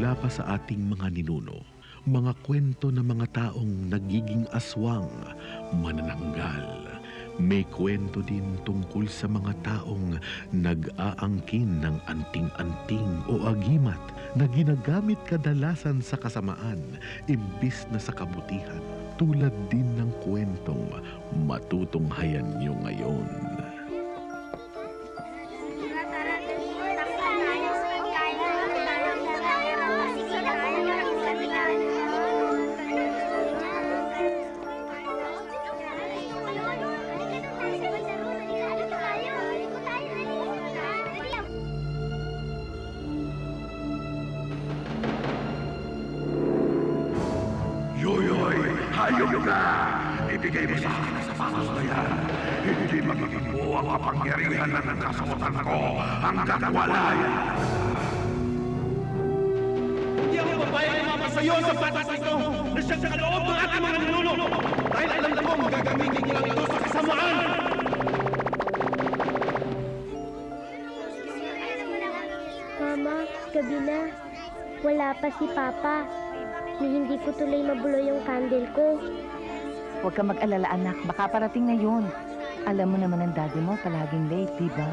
mula pa sa ating mga ninuno, mga kwento ng mga taong nagiging aswang, manananggal. May kwento din tungkol sa mga taong nag-aangkin ng anting-anting o agimat na ginagamit kadalasan sa kasamaan imbis na sa kabutihan. Tulad din ng kwentong matutunghayan nyo ngayon. Yoyoy, hayop ka! Ibigay mo sa akin ang sapatos na yan. Hindi magiging buo ang kapangyarihan ng kasuotan ko hanggang wala yan. Hindi ako papayag lumabas sa iyo ang sapatos na ito na siyang sa kaloob ng ating mga ninuno. Dahil alam kong gagamitin ko lang ito sa kasamaan. Mama, gabi na. Wala pa si Papa. Ni hindi ko tuloy mabulo yung candle ko. Huwag ka mag-alala, anak. Baka parating na yun. Alam mo naman ang daddy mo, palaging late, di ba?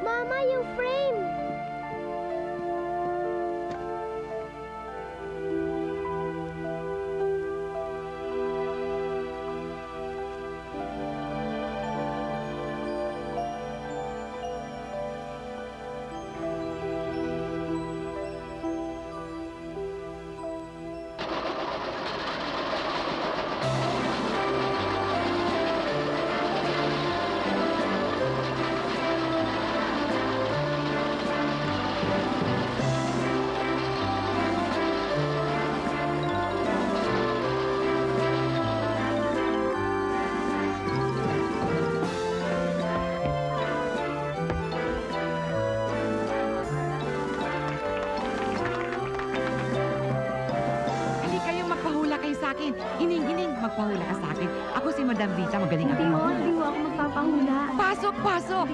Mama, yung frame! Hining-hining, magpahula ka sa akin. Ako si Madam Rita, magaling ako Hindi mahula. mo ako magpapahula. Pasok, pasok!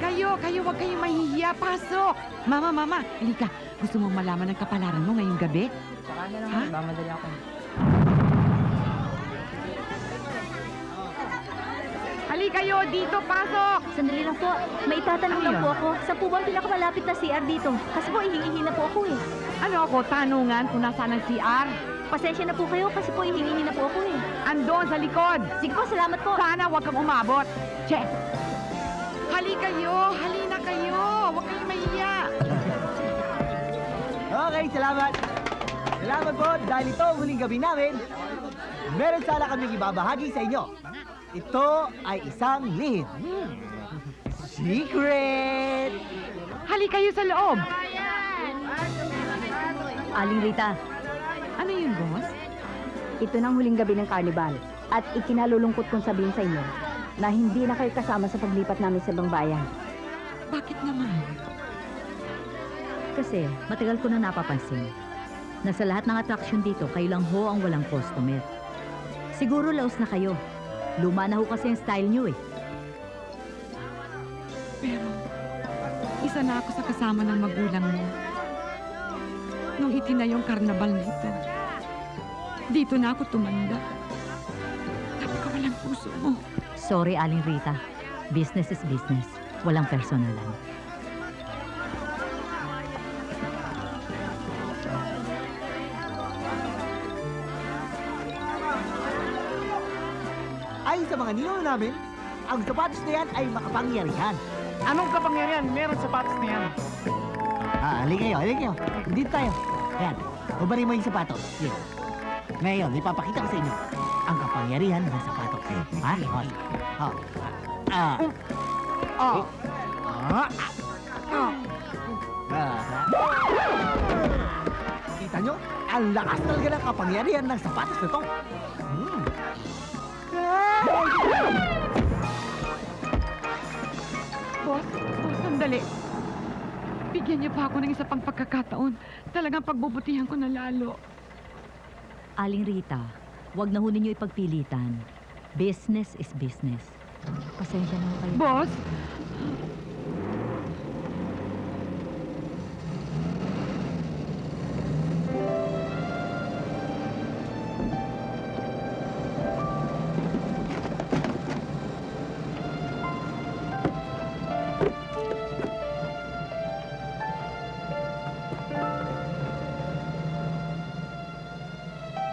Kayo, huwag kayong mahihiya. Pasok! Mama, halika. Gusto mong malaman ang kapalaran mo ngayong gabi? Saka na lang, Ha? mamadali ako. Halika kayo, dito, pasok! Sandali lang po. May itatanong Ano lang yun? po ako. Saan po ba ang pinakamalapit na CR dito? Kasi po, ihingi na po ako eh. Ano ako, tanungan kung nasaan ang CR? Pasensya na po kayo kasi po ihingi na po ako eh. Andon sa likod. Sige po, salamat po. Sana huwag kang umabot. Che! Halina kayo. Huwag kayong mahiya. Okay, salamat. Salamat po dahil ito ang huling gabi namin. Meron sana kaming ibabahagi sa inyo. Ito ay isang lihim. Secret! Hali kayo sa loob. Aling Rita, Ano yun, boss? ito ng huling gabi ng carnival at ikinalulungkot kong sabihin sa inyo na hindi na kayo kasama sa paglipat namin sa ibang bayan. Bakit naman? Kasi matagal ko na napapansin na sa lahat ng atraksyon dito, kayo lang ho ang walang customer. Siguro laos na kayo. Luma na ho kasi ang style nyo eh. Pero, isa na ako sa kasama ng magulang mo. Nung itinayong karnabal na ito, dito na ako tumanda. Napakawalang puso mo. Sorry, Aling Rita. Business is business. Walang personalan. Ayon sa mga ninong namin, ang sapatos na yan ay makapangyarihan. Anong kapangyarihan meron sa sapatos na yan? Halika kayo. Dito tayo. Ayan, ubarin mo yung sapatos. Yan. Ngayon, ipapakita ko sa inyo ang kapangyarihan ng sapatos. Ha? Kita nyo? Ang lakas talaga ng kapangyarihan ng sapatos na to. Boss, sandali. Bigyan niyo pa ako ng isa pang pagkakataon. Talagang pagbubutihan ko na lalo. Aling Rita, wag na ho ninyo ipagpilitan. Business is business. Pasensya na ho kayo. Boss?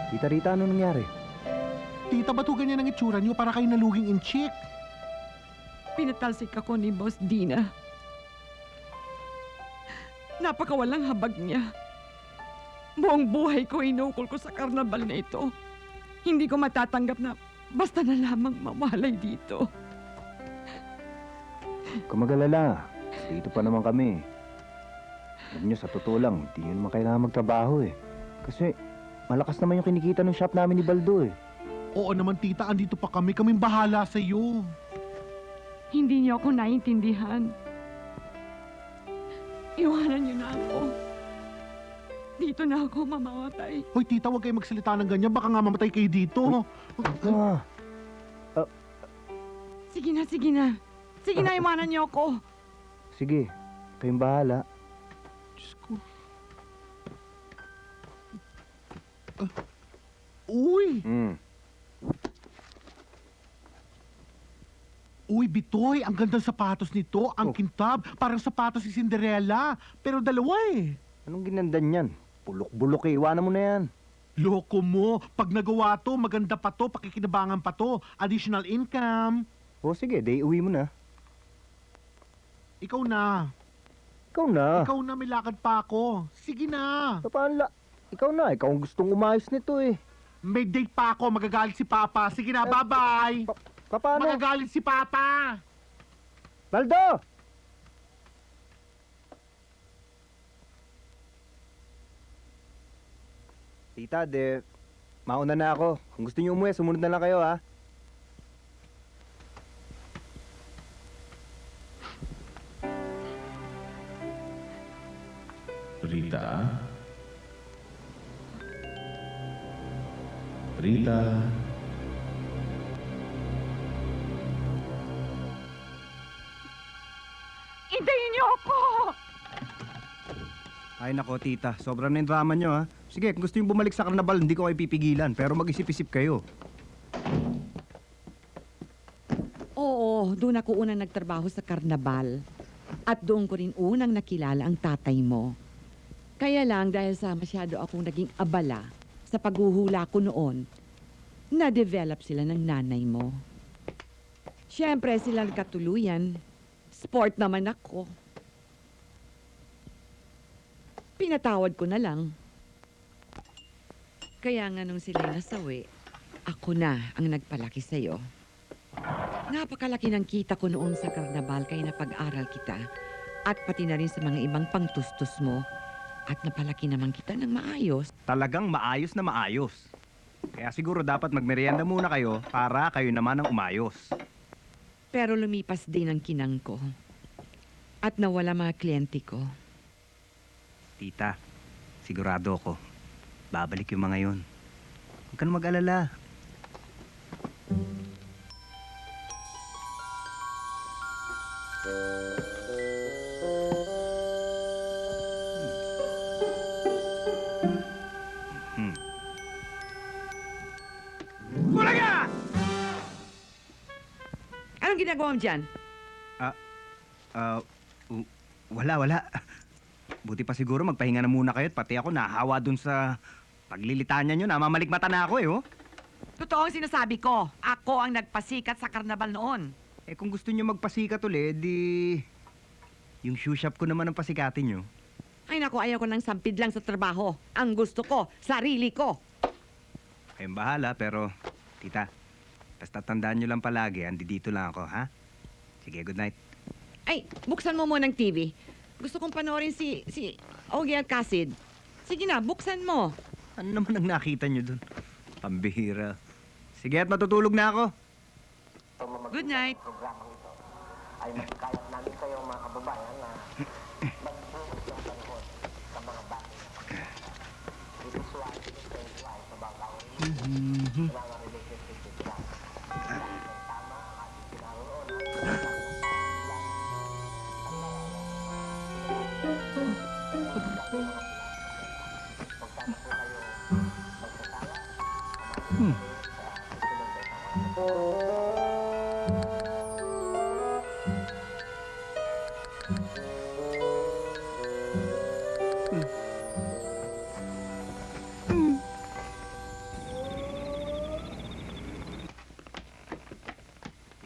Tita Rita, ano nangyari? Tita, ba't ho ganyan ang itsura niyo para kayo naluging in chick? Pinatalsik ako ni Boss Dina. Napakawalang habag niya. Buong buhay ko inukol ko sa karnabal na ito. Hindi ko matatanggap na basta na lamang mawalay dito. Huwag ka mag-alala. Dito pa naman kami. Alam niyo, sa totoo lang, hindi nyo naman kailangan magtrabaho eh. Kasi malakas naman yung kinikita ng shop namin ni Baldo eh. Oo naman, tita, andito pa kami. Kaming bahala sa iyo. Hindi niyo ako naiintindihan. Iwanan niyo na ako. Dito na ako mamamatay. Hoy, tita, huwag kayo magsalita ng ganyan. Baka nga mamatay kayo dito. Ah, Sige na, sige na. Sige na, iwanan niyo ako. sige, kayong bahala. Diyos ko. Uy! Uy, Bitoy, ang gandang sapatos nito. Ang Oh. kintab. Parang sapatos si Cinderella. Pero dalawa eh. Anong ginanda niyan? Bulok-bulok eh, iwanan mo na yan. Loko mo. Pag nagawa to, maganda pa to, pakikinabangan pa to. Additional income. O sige, day uwi mo na. Ikaw na. Ikaw na. Ikaw na, may lakad pa ako. Sige na. Paano ikaw na, ikaw ang gustong umayos nito eh. May date pa ako. Magagalit si Papa. Sige na, bye-bye. Paano? Magagalit si Papa. Baldo! Tita, mauna na ako. Kung gusto niyo umuwi, sumunod na lang kayo ha. Rita? Rita? Hintayin niyo ako! Ay nako, tita. Sobrang na yung drama nyo ha. Sige, kung gusto niyo bumalik sa karnabal, hindi ko kayo pipigilan. Pero mag-isip-isip kayo. Oo, doon ako unang nagtrabaho sa karnabal. At doon ko rin unang nakilala ang tatay mo. Kaya lang dahil sa masyado akong naging abala sa paghuhula ko noon, na-develop sila ng nanay mo. Siyempre, sila nagkatuluyan. Sport naman ako. Pinatawad ko na lang. Kaya nga nung sila nasawi, Ako na ang nagpalaki sa'yo. Napakalaki ng kita ko noon sa karnabal kaya napag-aral kita at pati na rin sa mga ibang pangtustos mo at napalaki naman kita ng maayos. Talagang maayos na maayos. Kaya siguro dapat magmerienda muna kayo para kayo naman ang umayos. Pero lumipas din ang kinang ko at nawala mga kliyente ko. Tita, sigurado ako, babalik yung mga yun. Huwag ka na mag-alala. Bulaga! Anong ginagawa mo dyan? Wala. Buti pa siguro magpahinga na muna kayo at pati ako nahawa dun sa paglilitanya nyo. Namamalikmata na ako oh. Totoo ang sinasabi ko. Ako ang nagpasikat sa karnabal noon. Eh kung gusto nyo magpasikat ulit, di... Yung shoe shop ko naman ang pasikatin nyo. Ay naku, ayaw ko ng sampid lang sa trabaho. Ang gusto ko, sarili ko. Kayong bahala, pero... Tita, basta tandaan nyo lang palagi, andi dito lang ako, ha? Sige, good night. Ay, buksan mo muna ng TV. Gusto kong panoorin si Ogie Alcacid. Sige na, buksan mo. Ano naman ang nakita nyo dun? Pambihira. Sige, at matutulog na ako. Good night.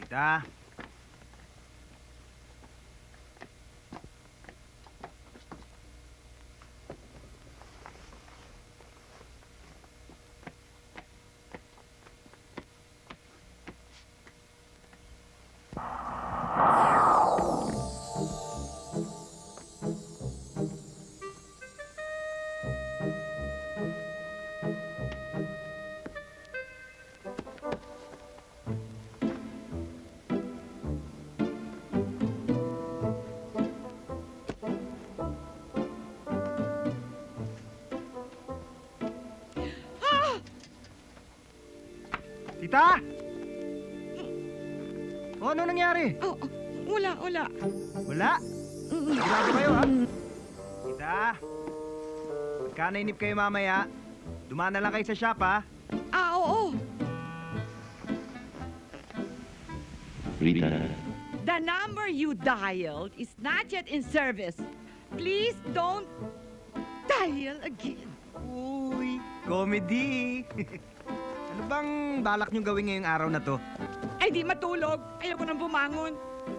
Tita. Tita! O, ano nangyari? Oh, wala. Wala? Sigurado kayo, ha? Tita! Pagka nainip kayo mamaya, dumaan na lang kayo sa shop, ha? Oo. Rita, The number you dialed is not yet in service. Please don't dial again. Uy, comedy! Ano bang balak nyo gawin ngayong araw na to? Ay, di matulog. Ayoko nang bumangon.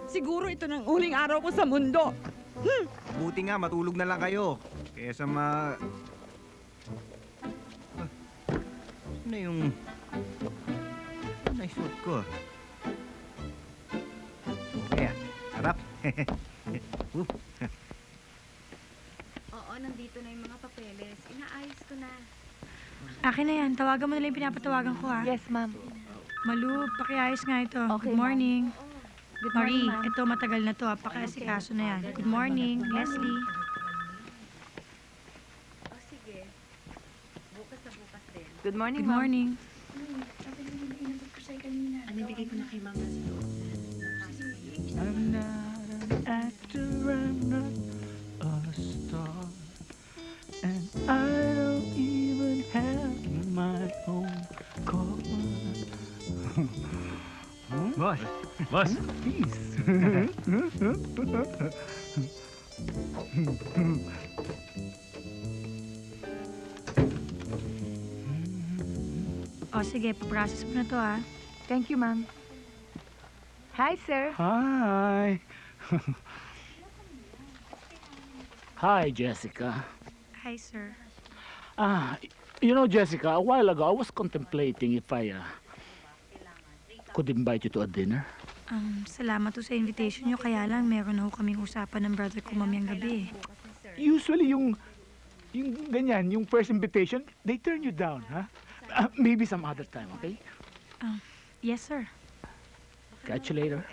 Siguro ito ng uling araw ko sa mundo. Buti nga, matulog na lang kayo. Kesa Ano yung... Naisuot ko. Kaya, sarap. Oo, nandito na yung mga papeles. Inaayos ko na. Akin na yan. Tawagan mo na lang yung pinapatawagan ko, ha? Yes, ma'am. Malu, pakiayos nga ito. Okay, Good morning. Good Marie, morning, ma'am. ito matagal na to, ha? Pakiasikaso na yan. Good morning, Leslie. Oh, sige. Bukas na bukas din. Good morning, Good morning. Ano ibigay ko na kay mama? I'm not an actor, I'm not a star. And I don't even have my own car. Boss! Boss, O, sige, paprocess mo na to, ha? Thank you, ma'am. Hi, sir. Hi. Hi, Jessica. Hi, sir. You know, Jessica, a while ago, I was contemplating if I could invite you to a dinner. Salamat to sa invitation nyo, kaya lang meron ho kaming usapan ng brother ko mamayang gabi. Usually, yung ganyan, yung first invitation, they turn you down, ha? Maybe some other time, okay? Yes, sir. Catch you later.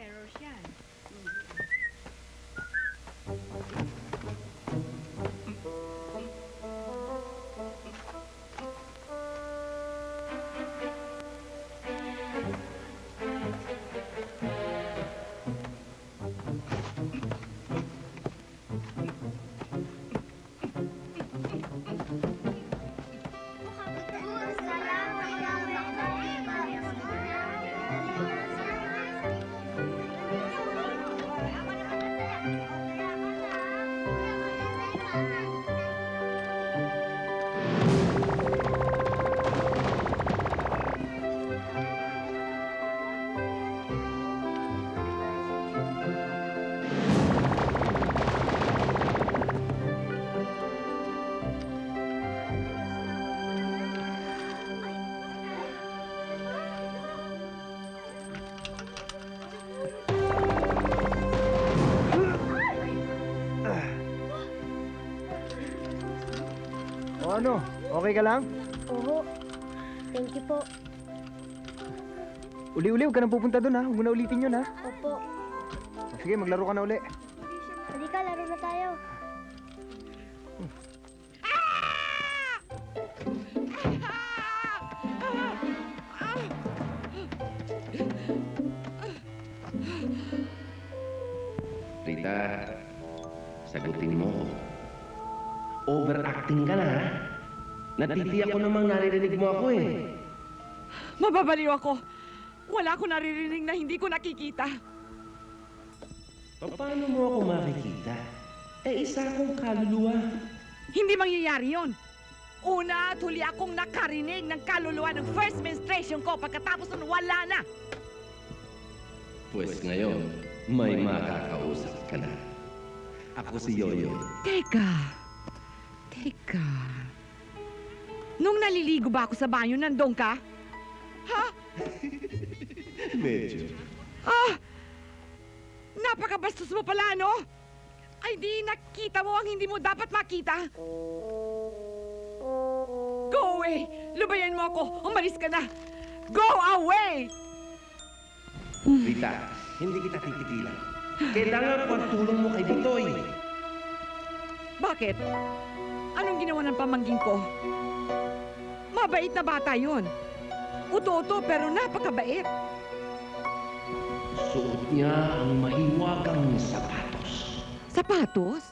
O ano, okay ka lang? Oo. Thank you po. Uli-uli, huwag ka nang pupunta doon ha. Huwag mo na ulitin yun ha. Opo. O, sige, maglaro ka na uli. Halika, laro na tayo. Rita, sagutin mo. Overacting ka na, ha? Natitiyak ko namang naririnig mo ako eh. Mababaliw ako. Wala ko naririnig na hindi ko nakikita. Paano mo ako makikita? Eh, isa akong kaluluwa. Hindi mangyayari yon. Una at huli akong nakarinig ng kaluluwa ng first menstruation ko pagkatapos nun wala na. Pues ngayon, may makakausap ka na. Ako si Yoyo. Teka. Nung naliligo ba ako sa banyo, nandun ka? Ha? Medyo. Napakabastos mo pala, no? Ay, di nakita mo ang hindi mo dapat makita. Go away! Lubayan mo ako! Umalis ka na! Go away! Rita, hindi kita titigilan. Kailangan ko ang tulong mo kay Butoy. Bakit? Anong ginawa ng pamangkin ko? Mabait na bata yun. Uto-uto pero napakabait. Suot niya ang mahiwagang sapatos. Sapatos?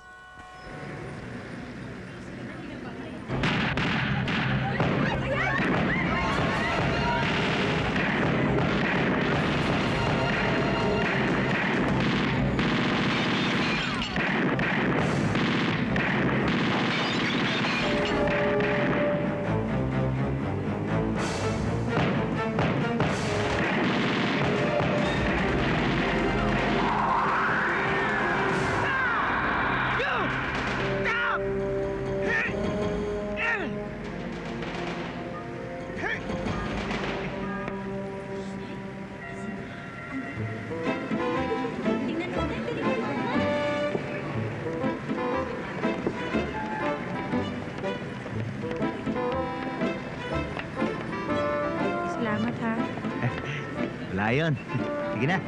Salamat, ha. Wala yun. Sige na.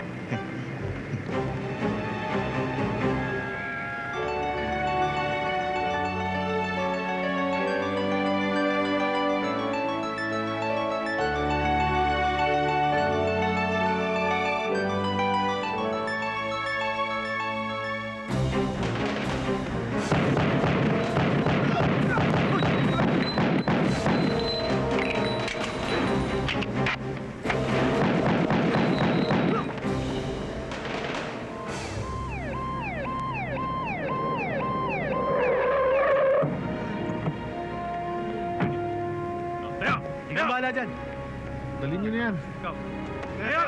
Ikaw bahala dyan. Dalhin niyo na yan. Tayo!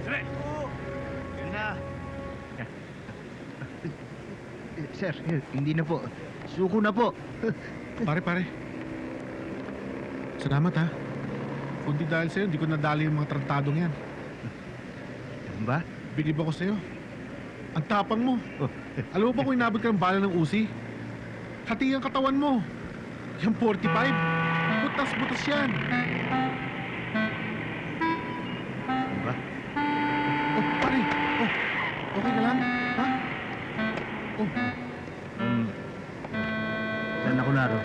Sige! Sir, hindi na po. Suko na po. Pare. Salamat ha. Kung di dahil sa'yo, hindi ko nadali yung mga trantadong yan. Ano ba? Bilib ako sa'yo. Ang tapang mo. Oh. Alam mo ba kung inabot ka ng bala ng usi? Hati ang katawan mo. Yung 45, butas-butas yan. Ano ba? Oh, pare. Oh, okay ka lang? Ha? Oh, Saan ako naro?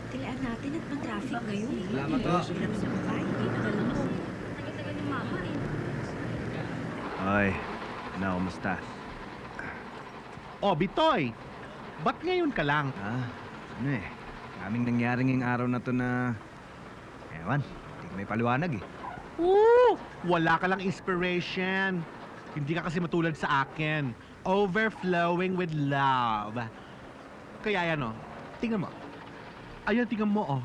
Tilaan natin at traffic ngayon. Salamat po. Tagal-tagal ni Mama eh. Ay, kumusta? oh, Bitoy. Ba't ngayon ka lang? Ano eh, kaming nangyari ngayong araw na to na... Ewan, hindi ko may paliwanag eh. Wala ka lang inspiration. Hindi ka kasi matulad sa akin. Overflowing with love. Kaya yan, oh. Tingnan mo. Ayan, tingnan mo, oh.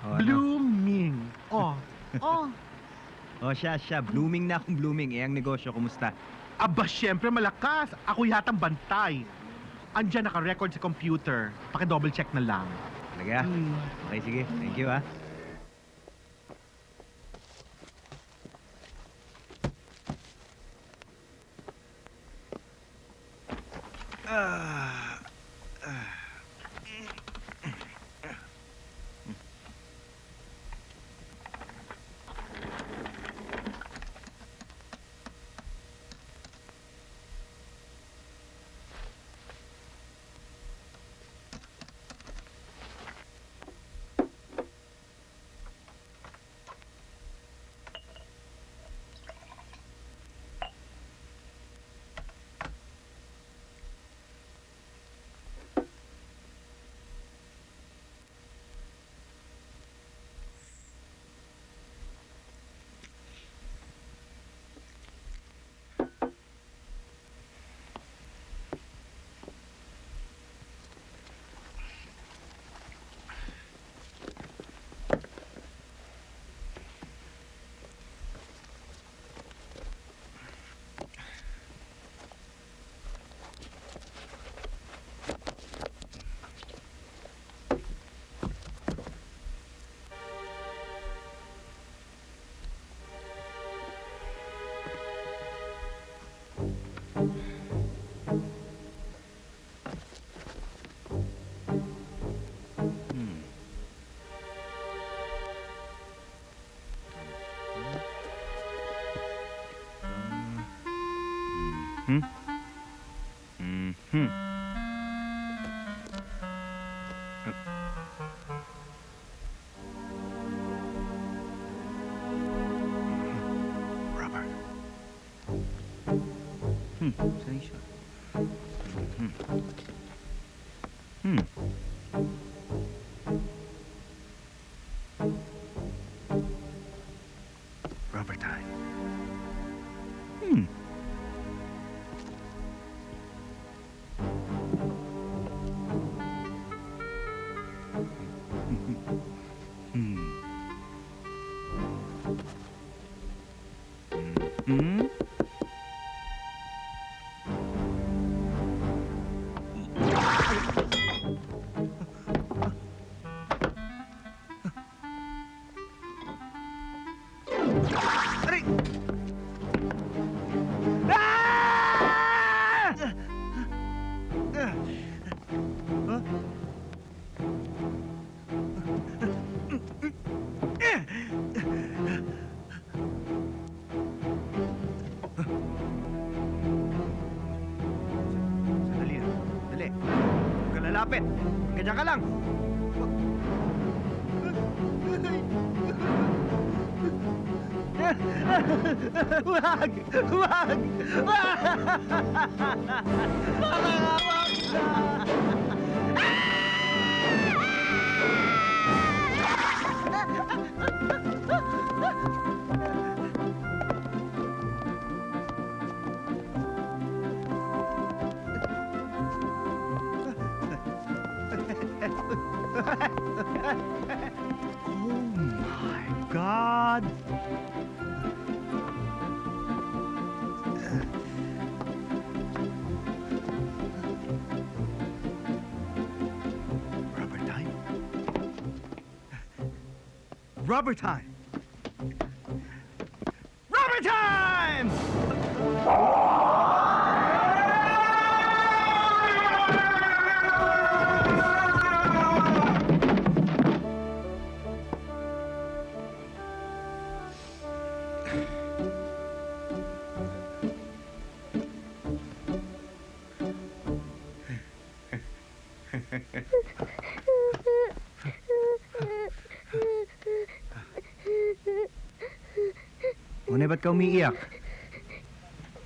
Oh, ano? Blooming. Oh. Oh. Oh, siya. Blooming na akong blooming. Eh, ang negosyo, kumusta? Aba, syempre malakas. Ako yatang bantay. Andiyan naka-record sa computer. Paki-double check na lang. Talaga? Okay, sige. Thank you, ah. Robert. Saan siya? Robert time. Sandali. Dali. Huwag ka lalapit. Ganyan ka lang. Wag! Wag! Oh my God! Rubber time? Rubber time! Rubber time! Muna, ba't ka umiiyak?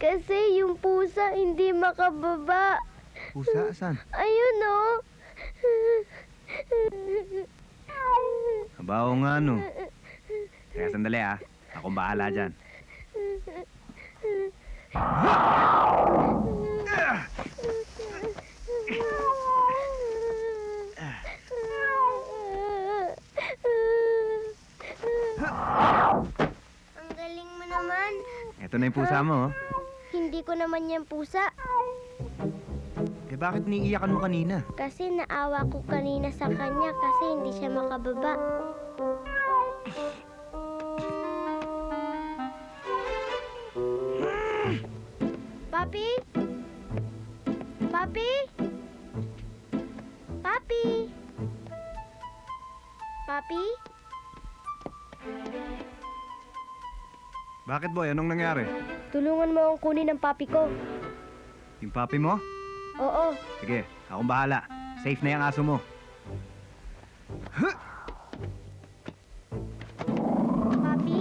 Kasi yung pusa hindi makababa. Pusa, asan? Ayun oh. Aba, oo nga, no. Kaya sandali, Akong bahala dyan. Ang galing mo naman. Ito na yung pusa mo, oh. Hindi ko naman yan pusa. Eh, bakit niiyakan mo kanina? Kasi naawa ko kanina sa kanya kasi hindi siya makababa. Papi? Papi? Papi? Papi? Bakit, boy? Anong nangyari? Tulungan mo akong kunin ang papi ko. Yung papi mo? Oo. Sige, akong bahala. Safe na yung aso mo. Papi?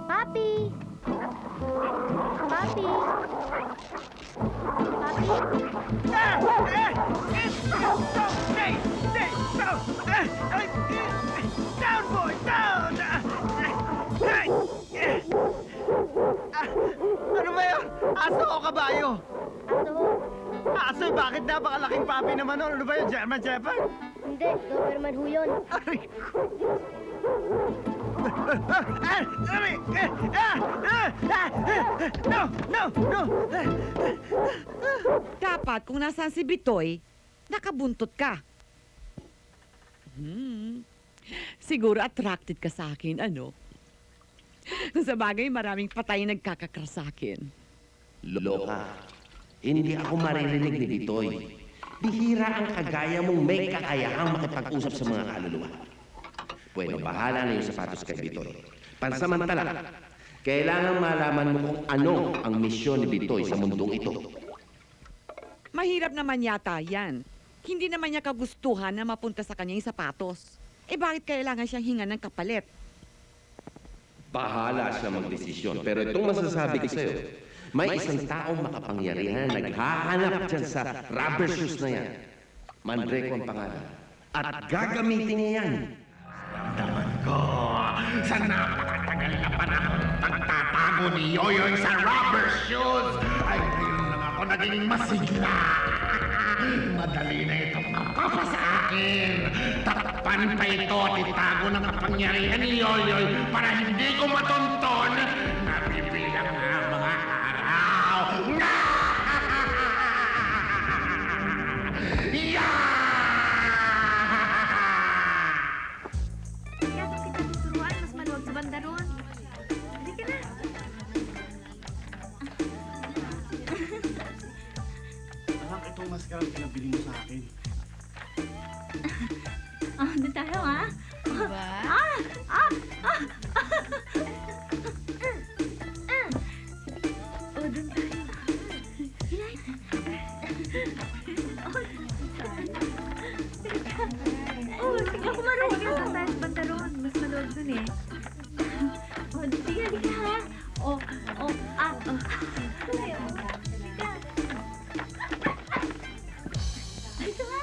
Papi? Papi? Papi? Down, boy! Down! Ano ba yun? Aso o kabayo? Ato? Aso, bakit napakalaking papi naman nun? Ano ba yun? German Shepherd? Hindi, Doberman ho yun. Aray ko! No! No! No! Dapat, kung nasaan si Bitoy, nakabuntot ka. Siguro attracted ka sa akin, ano? Kung sa bagay, maraming patay nagkakakras sa akin. Loka, hindi ako maririnig ni Bitoy. Bihira ang kagaya mong may kakayahang makipag-usap sa mga kaluluwa. Bueno, bahala na yung sapatos kay Bitoy. Pansamantala, kailangan malaman mo kung ano ang misyon ni Bitoy sa mundong ito. Mahirap naman yata yan. Hindi naman niya kagustuhan na mapunta sa kanya yung sapatos. Eh bakit kailangan siyang hingan ng kapalit? Bahala siya magdesisyon. Pero itong masasabi ko sa'yo, may isang taong makapangyarihan na naghahanap dyan sa rubber shoes na yan. Mandrake ang pangalan. At gagamitin niya yan. Daman ko sa napakatagal na panahon pagtatago ni Yoyoy sa rubber shoes ay ngayon lang ako naging masigla. Madali na itong mapapa sa akin. Takpan pa ito at itago ng kapangyarihan ni Yoyoy para hindi ko matunton. Nabibilang na ang mga araw. Kaya kung kita tuturuan, mas maluwag sa banda ron. Halika na. Anak, itong mascara pinabili mo sa akin. Doon tayo, ha? Diba? Doon tayo. Hilay. Sige ako marunong. Doon tayo sa banda ron. Mas maluwag dun eh. Sige, halika ha. Dito nga.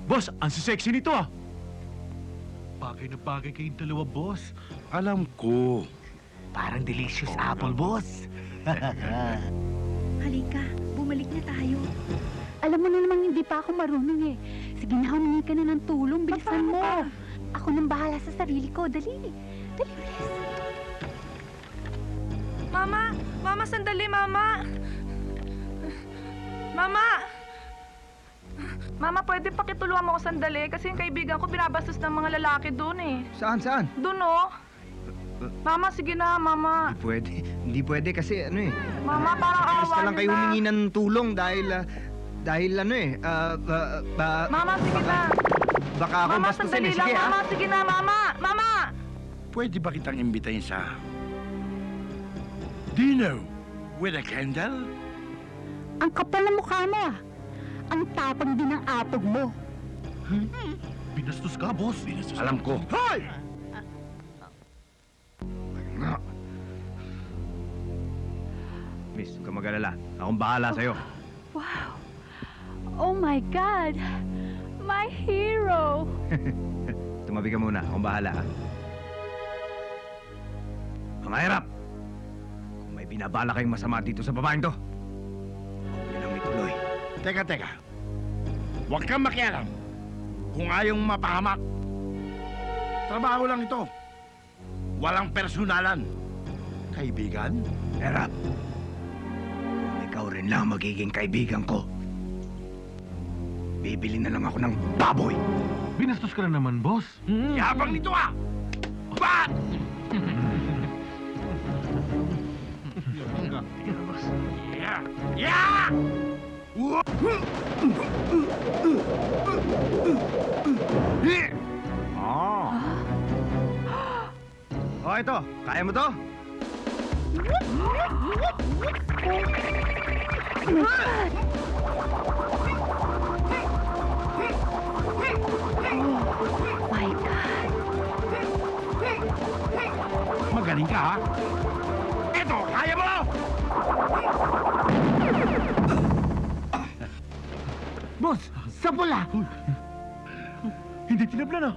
Boss, ang sexy nito Bagay na bagay kayong dalawa, boss. Alam ko. Parang delicious apple, boss. Halika, bumalik na tayo. Alam mo na namang hindi pa ako marunong eh. Sige na, humingi ka na ng tulong. Bilisan mo. Ako nang bahala sa sarili ko. Dali. Dali, bilis. Mama! Mama! Mama, sandali, Mama. Mama! Mama, pwede pakitulungan mo ako sandali kasi yung kaibigan ko binabastos ng mga lalaki doon eh. Saan? Doon oh. Mama, sige na, Mama. Hindi pwede kasi ano eh. Mama, parang awa Basta lang niyo kayo na. humingi ng tulong dahil ano eh. Mama, sige na. Baka ako Mama, bastusin sandali eh. lang, Sige Mama. Sige na, Mama. Mama! Pwede ba kitang imbitahin sa dinner with a candle? Ang kapal ng mukha mo ah. Ang tapang din ng apog mo. Binastos ka, boss. Alam ko. Hoy! Miss, huwag ka mag-alala. Akong bahala sa'yo. Wow. Oh my God. My hero. Tumabi ka muna. Akong bahala. Ha? Mga hirap! Kung may binabala kayong masama dito sa babaeng to, huwag niyo nang ituloy. Teka. Huwag kang makialam. Kung ayaw mong mapahamak. Trabaho lang ito. Walang personalan. Kaibigan? Hirap! Kung ikaw rin lang magiging kaibigan ko, bibili na lang ako ng baboy. Binastos ka na naman, boss. Yabang nito ah! Bat! Yeah! Yeah! Oh, ito. Kaya mo to? My God. Magaling ka ha? Ito, kaya mo! Boss! Sa pula! Hindi tinablan, ah.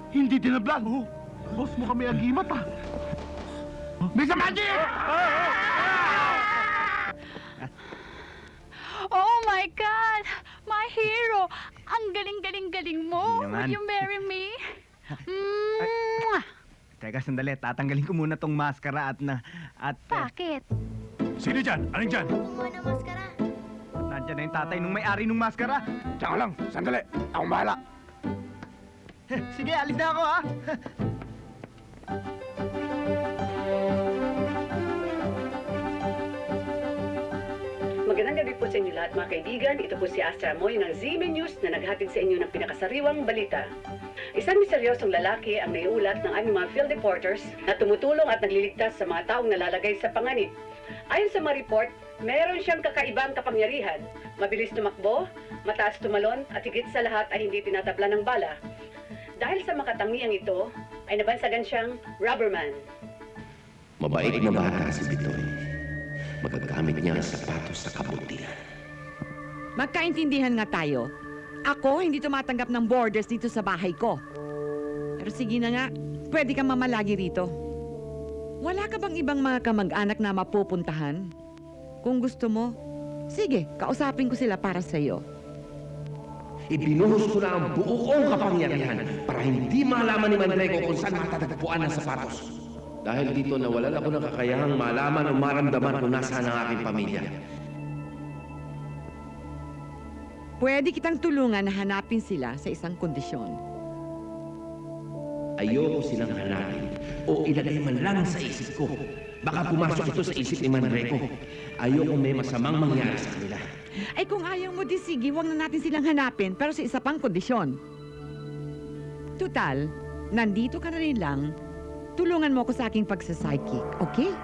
Hindi tinablan. Boss, mukhang may agimat, ah. Mr. Magic! Oh my God! My hero! Ang galing-galing-galing mo! Hindi naman. Will you marry me? Mwah! Teka, sandali. Tatanggalin ko muna tong maskara Bakit? Sino dyan? Alin dyan? Kumuha ng maskara. Nandiyan na yung tatay nung may-ari nung maskara. Tsaka lang, sandali. Akong bahala. Sige, alis na ako ha. Magandang gabi po sa inyo lahat mga kaibigan. Ito po si Astra Moy ng ZMA News na naghatid sa inyo ng pinakasariwang balita. Isang misteryosong lalaki ang naiulat ng aming mga field reporters na tumutulong at nagliligtas sa mga taong nalalagay sa panganib. Ayon sa mga report, meron siyang kakaibang kapangyarihan. Mabilis tumakbo, mataas tumalon at higit sa lahat ay hindi tinatabla ng bala. Dahil sa makatangiang ito, ay nabansagan siyang Rubberman. Mabait na bata si Bitoy. Magagamit niya ang sapatos sa kabutihan. Magkaintindihan nga tayo. Ako hindi tumatanggap ng borders dito sa bahay ko. Pero sige na nga, pwede kang mamalagi rito. Wala ka bang ibang mga kamag-anak na mapupuntahan? Kung gusto mo, sige, kausapin ko sila para sa'yo. Ibinuhos ko na ang buo kong kapangyarihan para hindi malaman ni Manrego kung saan matatagpuan ang sapatos. Dahil dito nawalan ako ng kakayahang malaman o maramdaman kung nasaan ang aking pamilya. Pwede kitang tulungan na hanapin sila sa isang kondisyon. Ayoko silang hanapin o ilagay man lang sa isip ko. Baka pumasok ito sa isip ni Manrego. Ayoko may masamang mangyari sa kanila. Ay kung ayaw mo di sige, huwag na natin silang hanapin pero sa isa pang kondisyon. Tutal, nandito ka na rin lang, tulungan mo ako sa aking pagsa-psychic, okay?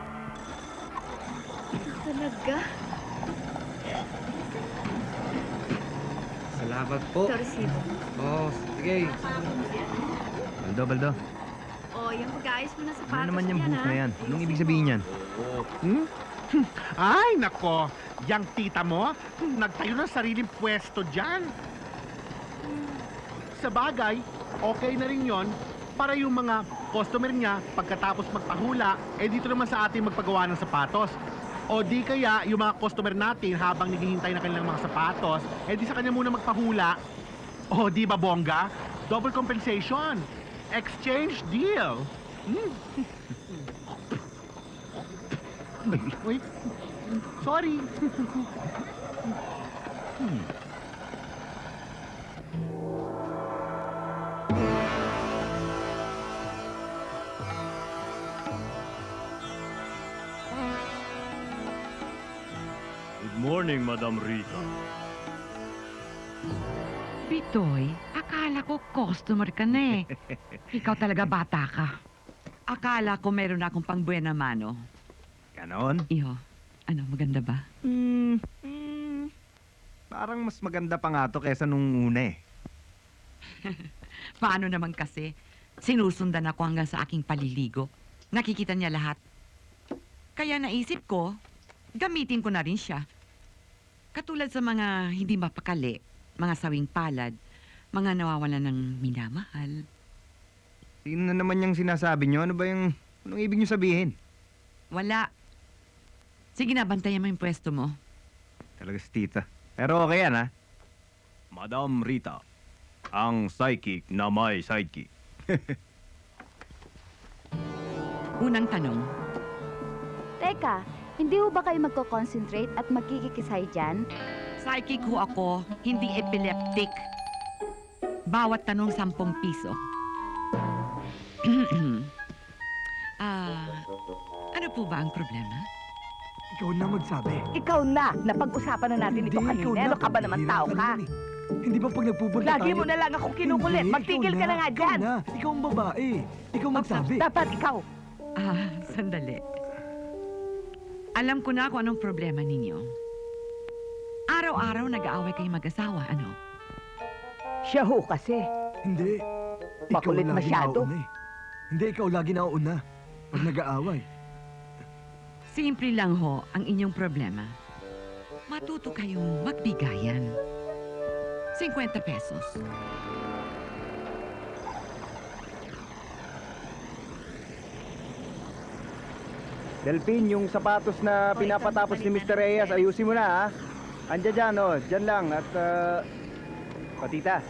Talaga? Salamat po. Ito, resibo. Oh, sige. Baldo. Oh, yung pag-ayos mo na sapatos Ano naman yung niyan, booth ha? na yan? Anong ibig sabihin yan? Ay, nako. Yang tita mo, nagtayo ng sariling pwesto dyan. Sa bagay, okay na rin yon para yung mga customer niya, pagkatapos magpahula, dito naman sa atin magpagawa ng sapatos. O di kaya, yung mga customer natin, habang naghihintay na kanilang mga sapatos, di sa kanya muna magpahula. O di ba, bongga? Double compensation. Exchange deal. Uy, sorry. Good morning, Madam Rita. Bitoy, akala ko customer ka na eh. Ikaw talaga bata ka. Akala ko meron akong pang buena mano. Ganon? Iho, ano, maganda ba? Parang mas maganda pa nga to kesa nung una eh. Paano naman kasi? Sinusundan ako hanggang sa aking paliligo. Nakikita niya lahat. Kaya naisip ko, gamitin ko na rin siya. Katulad sa mga hindi mapakali, mga sawing palad, mga nawawalan ng minamahal. Sino na naman yung sinasabi nyo? Ano ba yung... Anong ibig nyo sabihin? Wala. Sige na, bantayan mo yung pwesto mo. Talaga si tita. Pero okay yan, ha? Madam Rita, ang psychic na may sidekick. Unang tanong, Teka, hindi ho ba kayo magko-concentrate at magkikikisay dyan? psychic ho ako, hindi epileptic. Bawat tanong 10 piso. Ano po ba ang problema? Ikaw na magsabi. Ikaw na! Napag-usapan na natin ito kanina. Ano ka ba naman tao ka? Hindi ba pag nagpupunta Lagi mo na lang ako kinukulit. Hindi, Magtigil ikaw ka na nga dyan. Ikaw na. Ikaw ang babae. Ikaw magsabi. Dapat ikaw. Sandali. Alam ko na kung anong problema ninyo. Araw-araw nag-aaway kayong mag-asawa, ano? Siya ho kasi. Hindi. Makulit ikaw lagi masyado. nauuna eh. Hindi, ikaw lagi nauuna. Pag nag-aaway. Simple lang ho ang inyong problema. Matuto kayong magbigayan. 50 pesos. Delphin, yung sapatos na pinapatapos ni Mr. Reyes, ayusin mo na, ha? Andiyan dyan, oh. Dyan lang. At, patita,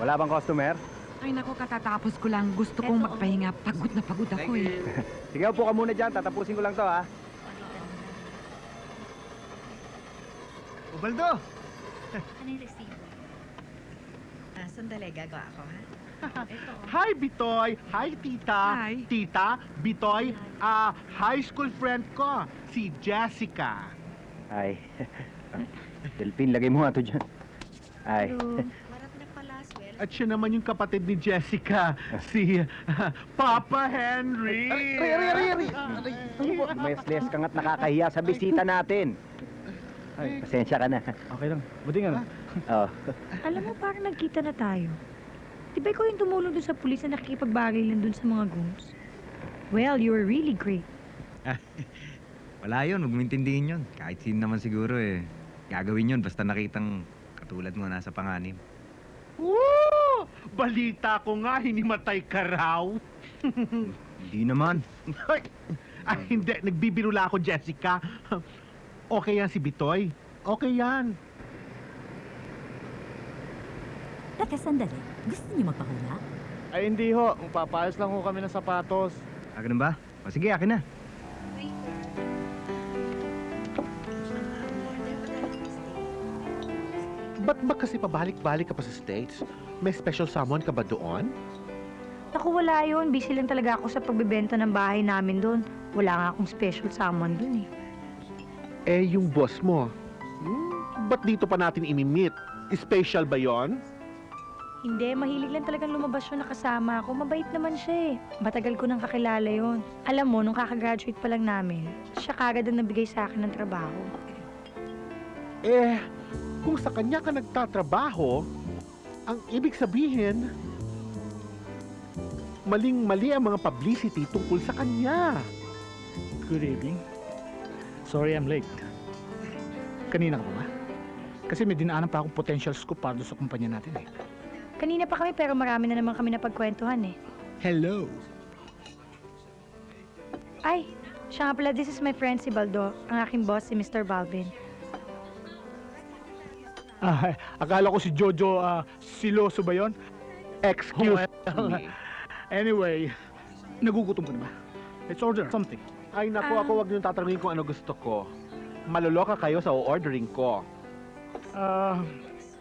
wala bang customer? Ay nako, katatapos ko lang. Gusto kong magpahinga. Pagod na pagod ako eh. Sige, upo ka muna dyan. Tatapusin ko lang to, ha? Ubaldo! Ano yung receiver? Sandali, gagawa ako, ha? Ito. Hi, Bitoy. Hi, Tita. Hi. Tita, Bitoy, high school friend ko, si Jessica. Ay. Delphin, lagay mo nga to dyan. Ay. Marap na pala, swell. At siya naman yung kapatid ni Jessica, si Papa Henry. Mesles ka nga't nakakahiya sa bisita natin. Ay, pasensya ka na. Okay lang. Buti nga. Oh. Alam mo, parang nagkita na tayo. Di ba ikaw yung tumulong dun sa pulis na nakikipagbarilan dun sa mga goons? Well, you were really great. Wala yun, huwag mo intindihin yun. Kahit sino naman siguro eh. Gagawin yun basta nakitang katulad mo nasa panganib. Woo! Balita ko nga, hinimatay ka raw. Hindi naman. Hindi, nagbibirula ako, Jessica. Okay yan si Bitoy. Okay yan. Teka, sandali. Gusto niyo magpahula? Ay, hindi ho. Magpapayos lang ho kami ng sapatos. Akin ba? O sige, akin na. Ba't ba kasi pabalik-balik ka pa sa States? May special someone ka ba doon? Naku, wala yun. Busy lang talaga ako sa pagbebenta ng bahay namin doon. Wala nga akong special someone doon eh. Eh, yung boss mo, ba't dito pa natin imimit? Special ba yon? Hindi, mahilig lang talagang lumabas yun nakasama ako. Mabait naman siya eh. Matagal ko nang kakilala yon. Alam mo, nung kakagraduate pa lang namin, siya kagad ang nabigay sa akin ng trabaho. Eh, kung sa kanya ka nagtatrabaho, ang ibig sabihin, maling-mali ang mga publicity tungkol sa kanya. Good evening. Sorry I'm late. Kanina ka pa ba? Kasi may dinaanan pa akong potential scoop para doon sa kumpanya natin eh. Kanina pa kami pero marami na naman kami napagkwentuhan eh. Hello. Ay, siya nga pala, this is my friend si Baldo, ang aking boss si Mr. Balvin. Akala ko si Jojo siloso ba yun? Excuse me. Anyway, nagugutom ka na ba? Let's order something. Ay naku, ako wag niyong tatanungin kung ano gusto ko. Maluloka kayo sa ordering ko.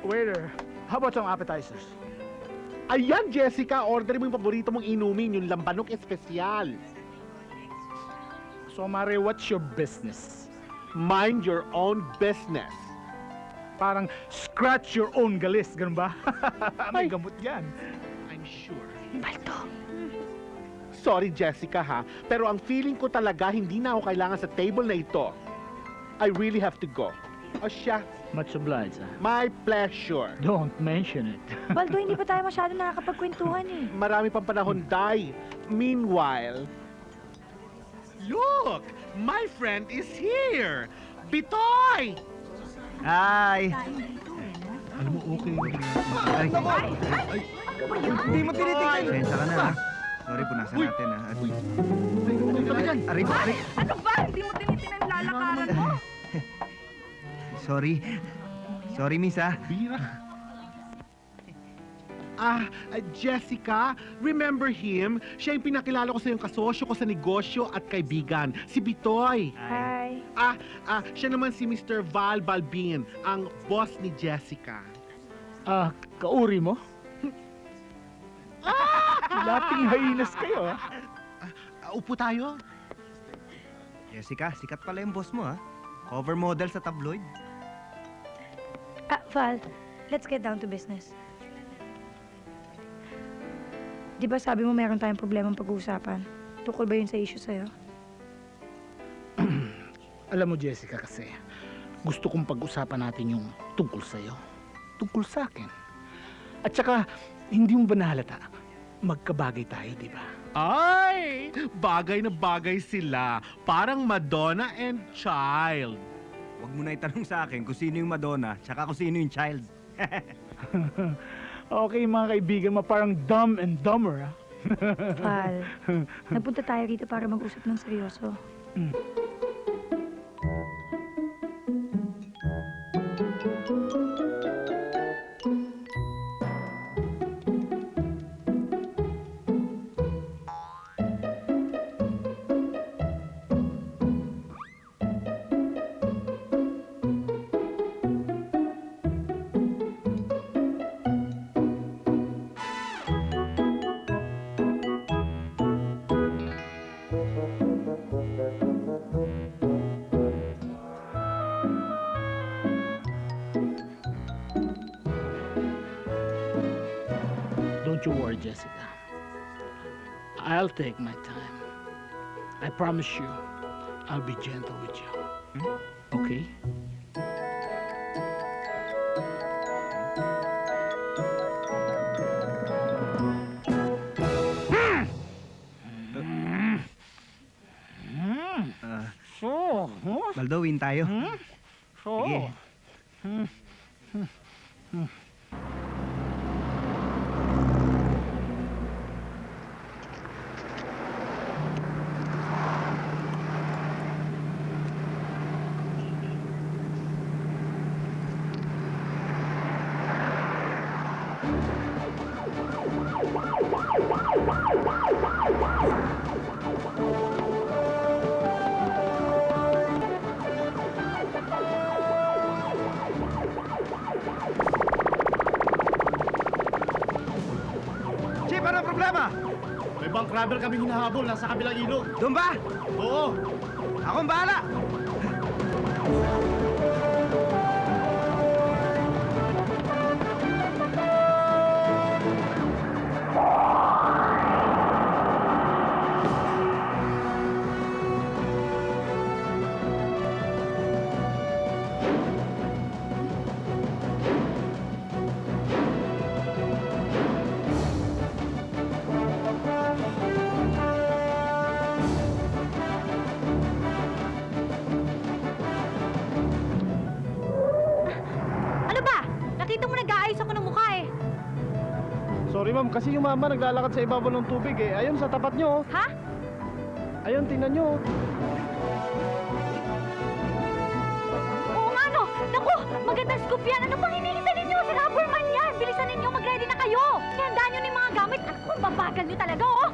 Waiter, how about some appetizers? Ayan, Jessica, order mo yung paborito mong inumin, yung lambanok espesyal. So, Mare, what's your business? Mind your own business. Parang scratch your own galis, ganun ba? May gamot yan. I'm sure. Balto. Sorry, Jessica, ha? Pero ang feeling ko talaga, hindi na ako kailangan sa table na ito. I really have to go. O siya, Much obliged, ah. my pleasure. Don't mention it. Baldo, hindi pa tayo masyado nakakapagkwentuhan eh. Marami pang panahon, Day. Meanwhile, look! My friend is here! Bitoy! Hi! Alam mo, okay. Ay, hindi mo tinitingnan. Sensya ka na, ha? Sorry, punasan natin, ha? Aray ko, aray. Ano ba? Hindi mo tinitingnan lalakaran mo? Sorry. Sorry, miss, ha? Bira. Jessica, remember him? Siya yung pinakilala ko sa yung kasosyo ko sa negosyo at kaibigan, si Bitoy. Hi. Siya naman si Mr. Val Balbin, ang boss ni Jessica. Kauri mo? Laping hainas kayo, ha? Upo tayo. Jessica, sikat pala yung boss mo, ha? Cover model sa tabloid. Val, let's get down to business. Di ba sabi mo meron tayong problemang pag-uusapan? Tukol ba yun sa issue sa'yo? Alam mo, Jessica, kasi gusto kong pag-usapan natin yung tungkol sa'yo. Tungkol sa akin. At saka, hindi mo ba nahalata? Magkabagay tayo, di ba? Ay! Bagay na bagay sila. Parang Madonna and Child. Huwag mo na itanong sa akin kung sino yung Madonna, tsaka kung sino yung child. Okay, mga kaibigan mo, parang dumb and dumber, ha? Val, napunta tayo rito para mag-usap ng seryoso. Don't you worry, Jessica. I'll take my time. I promise you, I'll be gentle with you. Okay? Baldo, win tayo. Sige. Chip, ano ang problema? May bank robber kami hinahabol, nasa kabilang ilog. Doon ba? Oo. Akong bahala! Ano ba? Nakita mo nag-aayos ako ng mukha eh. Sorry, ma'am. Kasi yung mama naglalakad sa ibabaw ng tubig eh. Ayun, sa tapat nyo. Ha? Ayun, tingnan nyo. Oo nga no. Naku, magandang scoop yan. Ano pang hinihintay ninyo? Si Rubberman yan. Bilisan ninyo, mag-ready na kayo. Ihandaan nyo na yung mga gamit. Ano kung babagal nyo talaga, oh.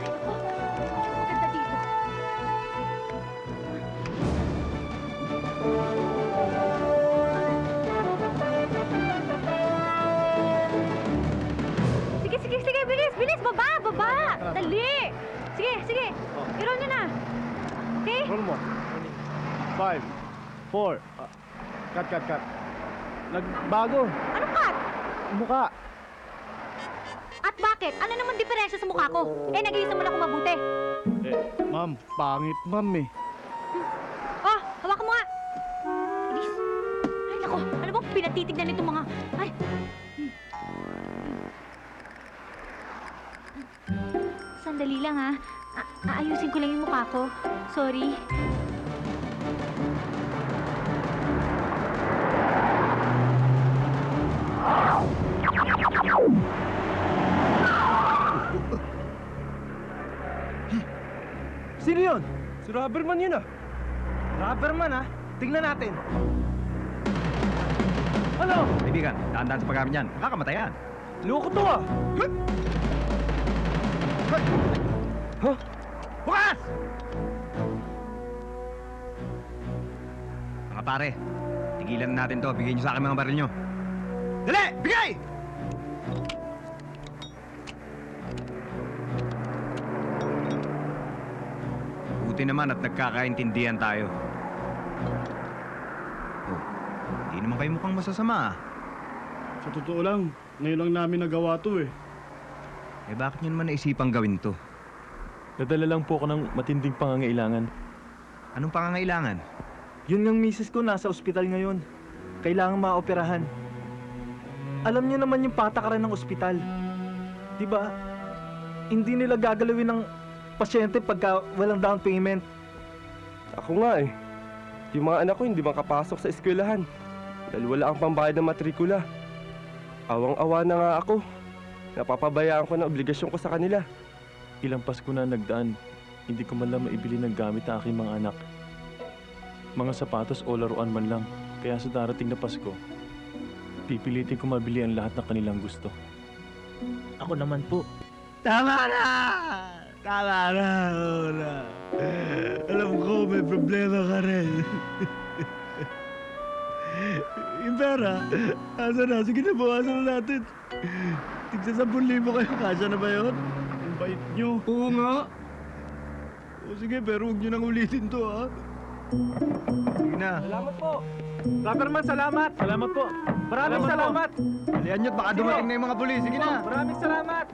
Ay, naku. Maganda dito. Sige, sige. I-roll nyo na. Okay? Roll mo. 5, 4, cut. Nagbago. Anong cut? Mukha. At bakit? Ano naman diferensya sa mukha ko? Eh, nag-iisa mo lang kung mabuti. Ma'am, pangit ma'am eh. Oh, hawakan mo nga. Bilis. Ay, nako. Ano bang pinatitignan nitong mga... Ay. Sandali lang, ha. Aayusin ko lang yung mukha ko. Sorry. Sino yun? Si Rubberman yun ah. Rubberman ah? Tingnan natin. Ano? Kaibigan, daan-daan sa paggamit niyan. Nakakamatayan. Loko to ah. Huh? Bukas! Mga pare, tigilan natin to. Bigyan niyo sa akin mga baril niyo. Dali! Bigay! Buti naman at nagkakaintindihan tayo. Oh, hindi naman kayo mukhang masasama ah. Sa totoo lang, ngayon lang namin nagawa to eh. Eh bakit niyo naman naisipang gawin to? Nadala lang po ako ng matinding pangangailangan. Anong pangangailangan? Yun ng misis ko nasa ospital ngayon. Kailangan maoperahan. Alam niyo naman yung patakaran ng ospital. Di ba? Hindi nila gagalawin ng pasyente pagka walang down payment. Ako nga eh. Yung mga anak ko hindi makapasok sa eskwelahan. Dahil wala ang pambayad ng matrikula. Awang-awa na nga ako. Napapabayaan ko na obligasyon ko sa kanila. Ilang Pasko na nagdaan, hindi ko man lang maibili ng gamit ang aking mga anak. Mga sapatos o laruan man lang. Kaya sa darating na Pasko, pipilitin ko mabili ang lahat ng kanilang gusto. Ako naman po. Tama na! Tama na, Lola. Alam ko, may problema ka rin. Yung pera, asa na? Sige na, bawasan na natin. Tigsa 10,000 kayo, kasya na ba yun? Ang bait nyo. Oo nga. O sige, pero huwag nyo nang ulitin to, ha? Sige na. Salamat po. Rubberman, salamat. Salamat po. Maraming salamat. Alihan nyo't baka dumating na yung mga pulis. Sige na. Maraming salamat.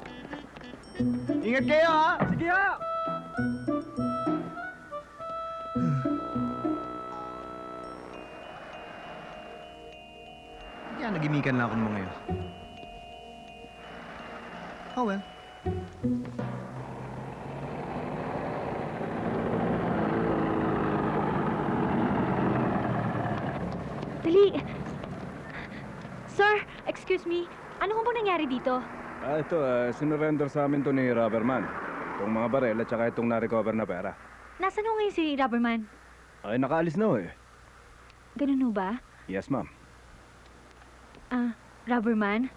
Ingat kayo, ha? Sige ha. Kaya nagimikan lang ako ng mga yun. Oh well. Dali. Sir, excuse me. Ano ho ba nangyari dito? Ito, sinurrender sa amin to ni Rubberman. Itong mga barel at saka itong na-recover na pera. Nasaan ho ngayon si Rubberman? Ay, nakaalis na eh. Ganun ho ba? Yes, ma'am. Rubberman?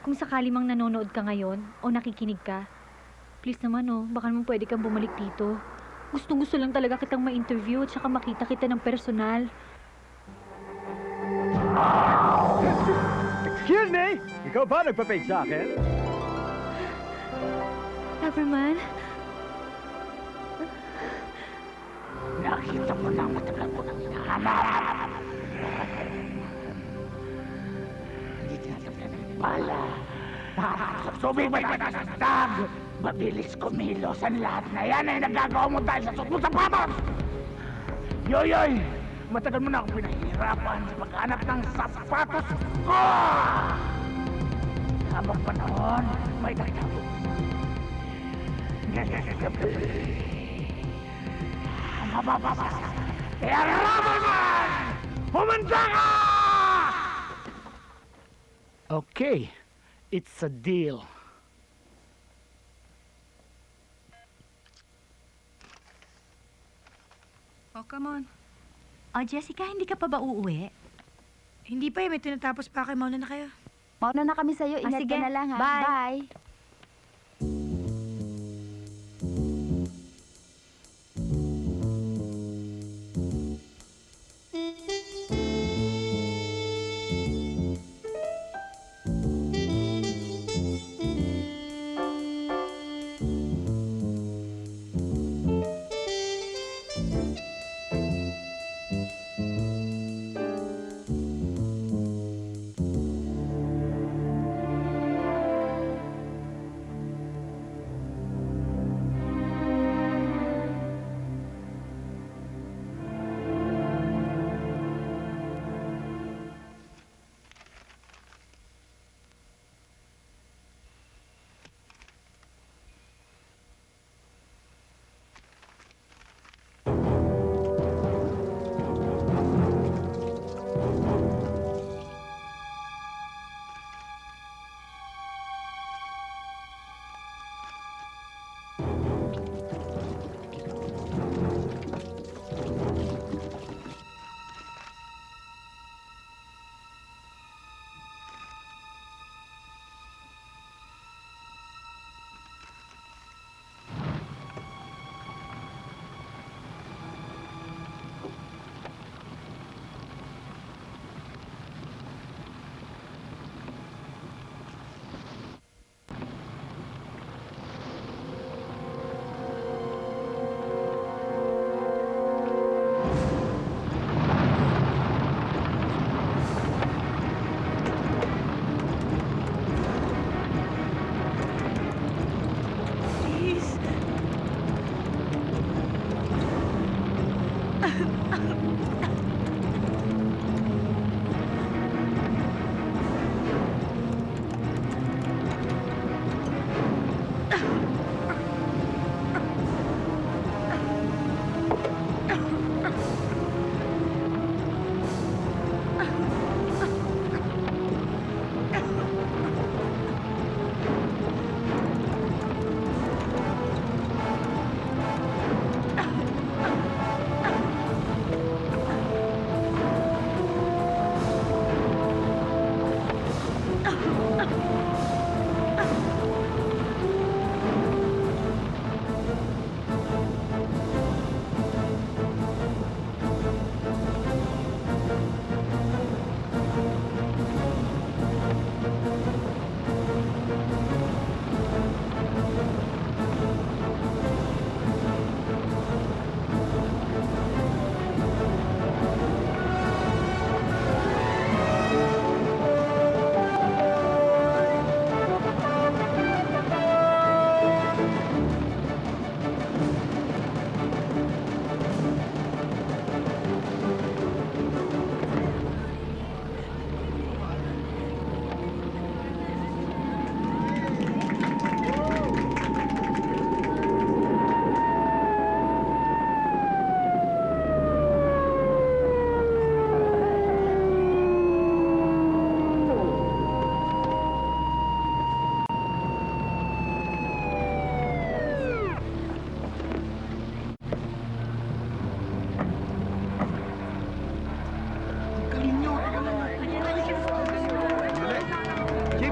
Kung sakali mang nanonood ka ngayon o nakikinig ka, please naman baka naman pwede kang bumalik dito. Gustong-gusto lang talaga kitang ma-interview at saka makita kita ng personal. Excuse me! Ikaw ba nagpa-fake sa akin? Rubberman? Nakita mo na ang matagal ko nang hinahanap. Hindi tinatablan ng bala. Sumibay ka na sa stag! Mabilis kumilos ang lahat na yan ay nagagawa mo dahil sa suot mo sapatos! Yoyoy! Matagal mo na akong pinahihirapan sa paghanap ng sapatos ko! Habang panahon, may nagtago. Mababasa! Kaya Rubberman! Humanda ka! Okay, it's a deal. Oh, come on. Oh, Jessica, hindi ka pa ba uuwi? Hindi pa may tinatapos pa kayo. Mauna na kayo. Mauna na kami sa'yo. Ingat sige. ka na lang, ha? Bye. Bye.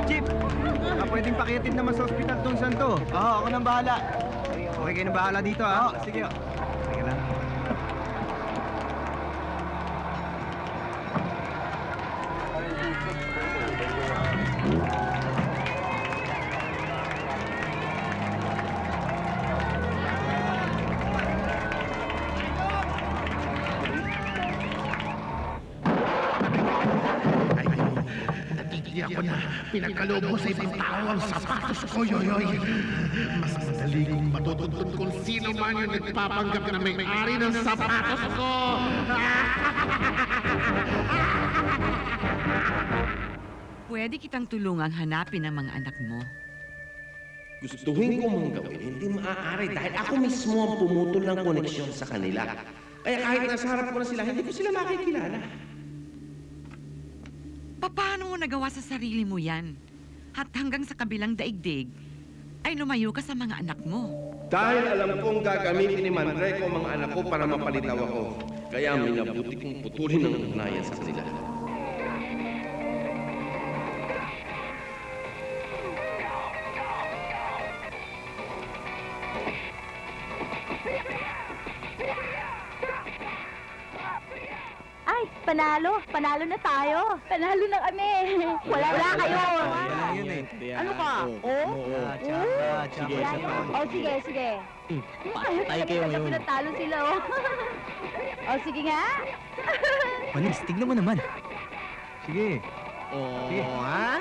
Jeep! Baka pwedeng pakitin naman sa ospital tong santo. Oo, ako nang bahala. Okay kayo na bahala dito, ha? Oo, sige. Sige lang. Natitili ako na pinagkaloob mo sa ibang tao ang sapatos ko, Yoyoy. Mas madali kong matutuntun kung sino man yung nagpapanggap na may-ari ng sapatos ko. Pwede kitang tulungang hanapin ang mga anak mo. Gustuhin ko mang gawin, hindi maaari dahil ako mismo ang pumutol ng koneksyon sa kanila. Kaya kahit nasa harap ko na sila, hindi ko sila makikilala. Paano mo nagawa sa sarili mo yan? At hanggang sa kabilang daigdig, ay lumayo ka sa mga anak mo. Dahil alam kong gagamitin ni Mandrake ang mga anak ko para mapalitaw ako. Kaya minabuti kong putulin ang ugnayan sa kanila. Ay, panalo! Panalo na tayo! Panalo na kami! Wala kayo! Yun eh. Ano ka? Sige, Sige. Patay kayo ngayon. Natalo sila, oh. Sige nga. Panis, tignan mo naman. Sige. Sige. ha?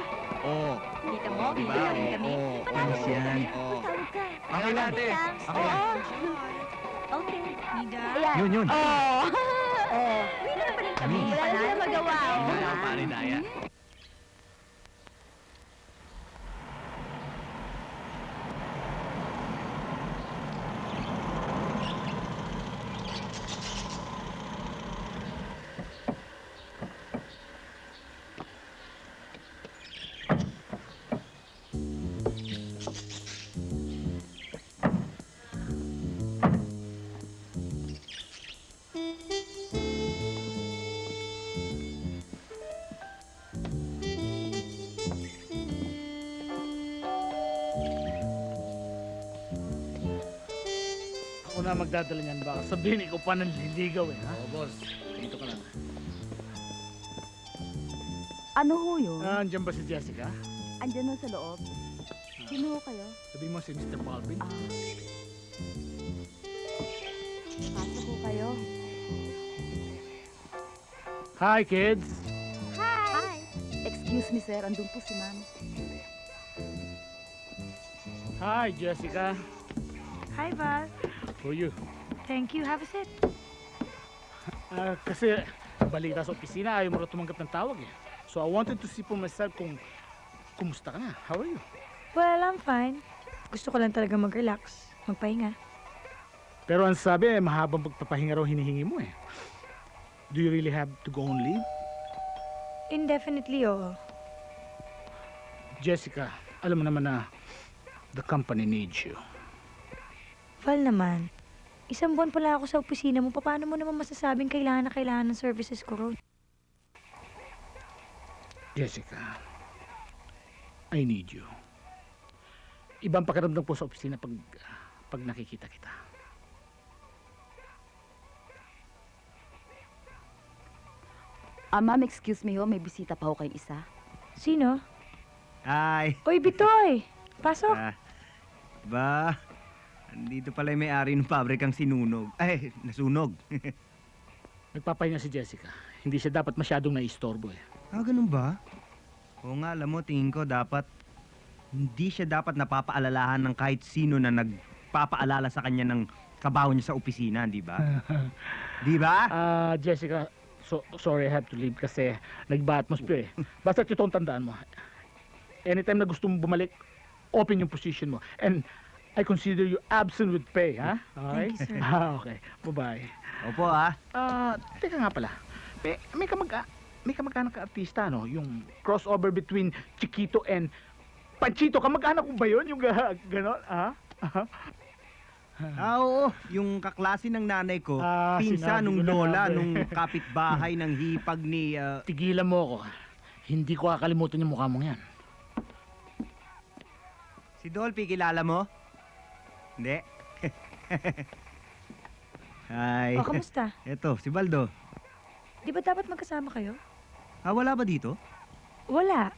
Kita mo, bibili rin kami. Panalo Panis yan. Tawag ka. Okay natin. Okay. Okay. Nida? Yun. Winner pa rin kami. Wala na sila magawa. Wala pa rin, Daya. Ako na magdadala niyan. Baka sabihin ko pa nanliligaw eh, ha? Oo, boss. Dito ka lang. Ano ho yun? Andiyan ba si Jessica? Andyan ho sa loob. Sino ho kayo? Sabi mo si Mr. Balvin. Pasok ho kayo. Hi, kids! Hi! Excuse me, sir. Andun po si ma'am. Hi, Jessica. Hi, Val. For you. Thank you. Have a seat. Kasi balita sa opisina, ayaw mo rin tumanggap ng tawag eh. So I wanted to see for myself kung kumusta ka na. How are you? Well, I'm fine. Gusto ko lang talaga mag-relax, magpahinga. Pero ang sabi, mahabang pagpapahinga raw hinihingi mo eh. Do you really have to go on leave? Indefinitely, oo. Jessica, alam mo naman na the company needs you. Val naman, 1 buwan pala ako sa opisina mo. Paano mo naman masasabing kailangan ng services ko ron? Jessica, I need you. Ibang pakiramdam po sa opisina pag nakikita kita. Ma'am, excuse me ho, may bisita pa ho kayong isa. Sino? Hi. Oy, Bitoy! Pasok! Ba, andito pala yung may-ari ng pabrikang sinunog. Ay, nasunog. Nagpapahinga si Jessica. Hindi siya dapat masyadong naistorbo eh. Ganun ba? Oo nga, alam mo, tingin ko hindi siya dapat napapaalalahan ng kahit sino na nagpapaalala sa kanya ng kabaho niya sa opisina, di ba? Di ba? Jessica, sorry I have to leave kasi nagba-atmosphere eh. Basta itong tandaan mo. Anytime na gusto mo bumalik, open yung position mo. And I consider you absent with pay, ha? Okay? Thank you, sir. Okay. Bye-bye. Opo, ha? Teka nga pala. May kamag-anak ka artista, no? Yung crossover between Chiquito and Panchito. Kamag-anak mo ba yun? Yung gano'n, ha? Oo. Yung kaklase ng nanay ko, pinsa sinabi nung ko na lola, nga ba eh. nung kapitbahay ng hipag ni... Tigilan mo ako. Hindi ko kakalimutan yung mukha mong yan. Si Dolphy, kilala mo? Hindi? Hi. O, kamusta? Eto, si Baldo. Di ba dapat magkasama kayo? Wala ba dito? Wala.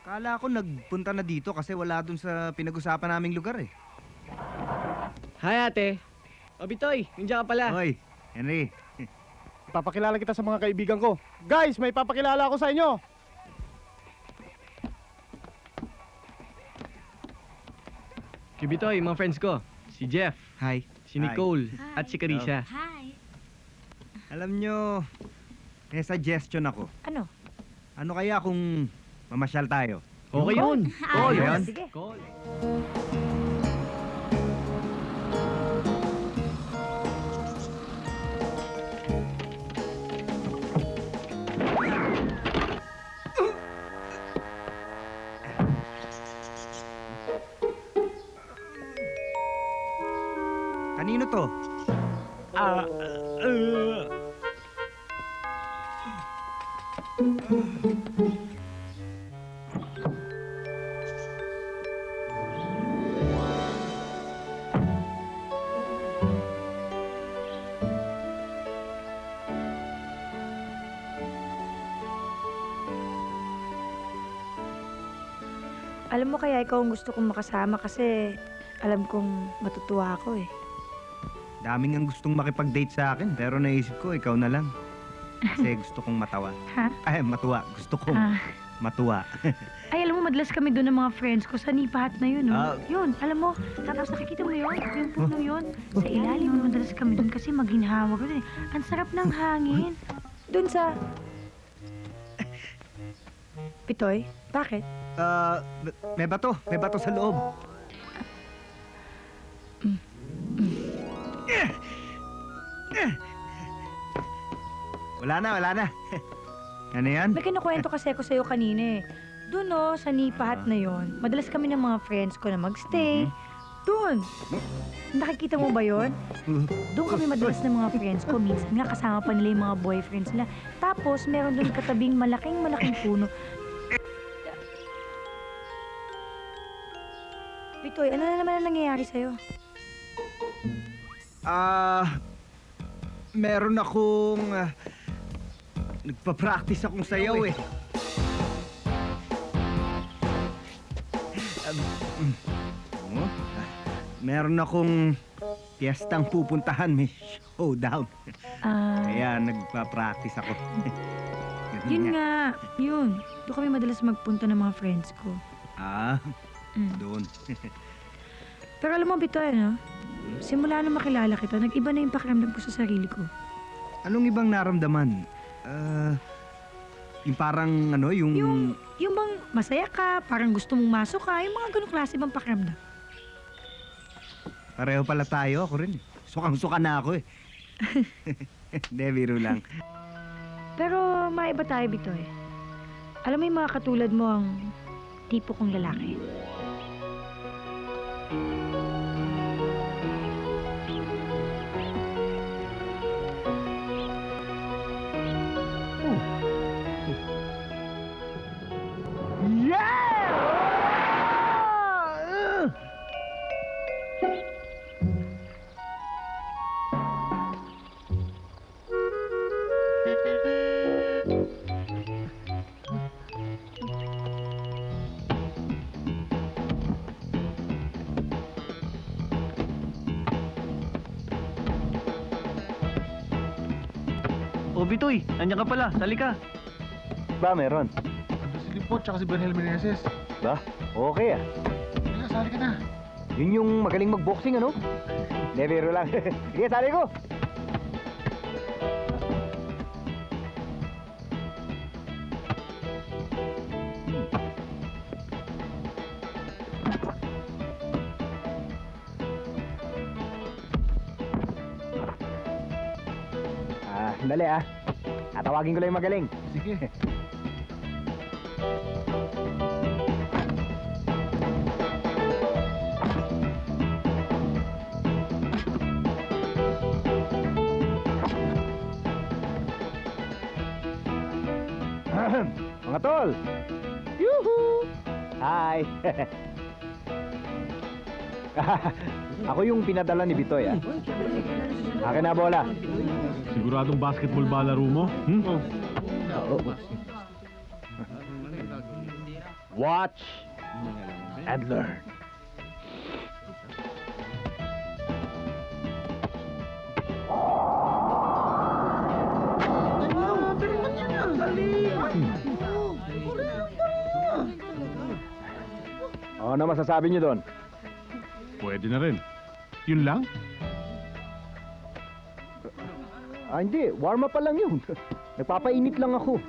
Kala ko nagpunta na dito kasi wala dun sa pinag-usapan naming lugar eh. Hi ate. O Bitoy, nandiyan ka pala. Hoy, Henry. Papakilala kita sa mga kaibigan ko. Guys, may papakilala ako sa inyo. Si Bitoy, mga friends ko. Si Jeff, Hi. si Nicole, at si Carisha. Hi. Alam nyo, may suggestion ako. Ano? Ano kaya kung mamasyal tayo? Okay yun. Call yun? Sige. Call. Kanino to? Alam mo kaya ikaw ang gusto kong makasama kasi alam kong matutuwa ako eh. Daming ang gustong makipag-date sa akin, pero naisip ko, ikaw na lang. Kasi gusto kong matawa. Ha? Ay, matuwa. Gusto kong matuwa. Ay, alam mo, madalas kami doon ng mga friends ko sa Nipahat na yun, no? Yun, alam mo, tapos nakikita mo yun, yung puno yun. Sa ilalim, madalas kami doon kasi maginhawa ko dun eh. Ang sarap ng hangin. Doon sa... Pitoy, bakit? May bato. May bato sa loob. Wala na. Ano yan? May kinukwento kasi ako sa'yo kanina eh. Doon no, sa Nipahat na yon, madalas kami ng mga friends ko na magstay. Doon! Nakikita mo ba yon? Doon kami madalas ng mga friends ko. Minsan nga kasama pa nila yung mga boyfriends nila. Tapos meron doon katabing malaking puno. Bitoy, ano na naman ang nangyayari sa'yo? Meron akong... nagpa-practice akong sayaw eh. Meron akong piyestang pupuntahan, may showdown. Kaya nagpa-practice ako. Yun nga, yun. Doon kami madalas magpunta ng mga friends ko. Doon. Pero alam mo, Bitoy, ano? Simula nung makilala kita, nag-iba na yung pakiramdam ko sa sarili ko. Anong ibang naramdaman? Yung parang ano, yung... Yung bang masaya ka, parang gusto mong masok ka, yung mga ganong klase bang pakiramdam? Pareho pala tayo, ako rin. Sukang-suka na ako eh. Hindi, biro lang. Pero maiba tayo, Bitoy. Alam mo yung mga katulad mo ang tipo kong lalaki. O Bitoy, nandiyan ka pala. Sali ka. Ba, meron? Ando si Lipot tsaka si Bernel Meneses. Ba? Okay ah. Kaya, sali ka na. Yun yung magaling mag-boxing, ano? Hindi, biro lang. Sige, sali ko! Dali ah. Tatawagin ko lang yung magaling. Sige. Mga tol! Yuhu! Hi! Ako yung pinadala ni Bitoy ah. Akin na bola. Siguradong basketball ba laro mo? Watch and learn. Ano masasabi niyo doon? Pwede na rin. Yun lang? Hindi. Warm up pa lang yun. Nagpapainit lang ako.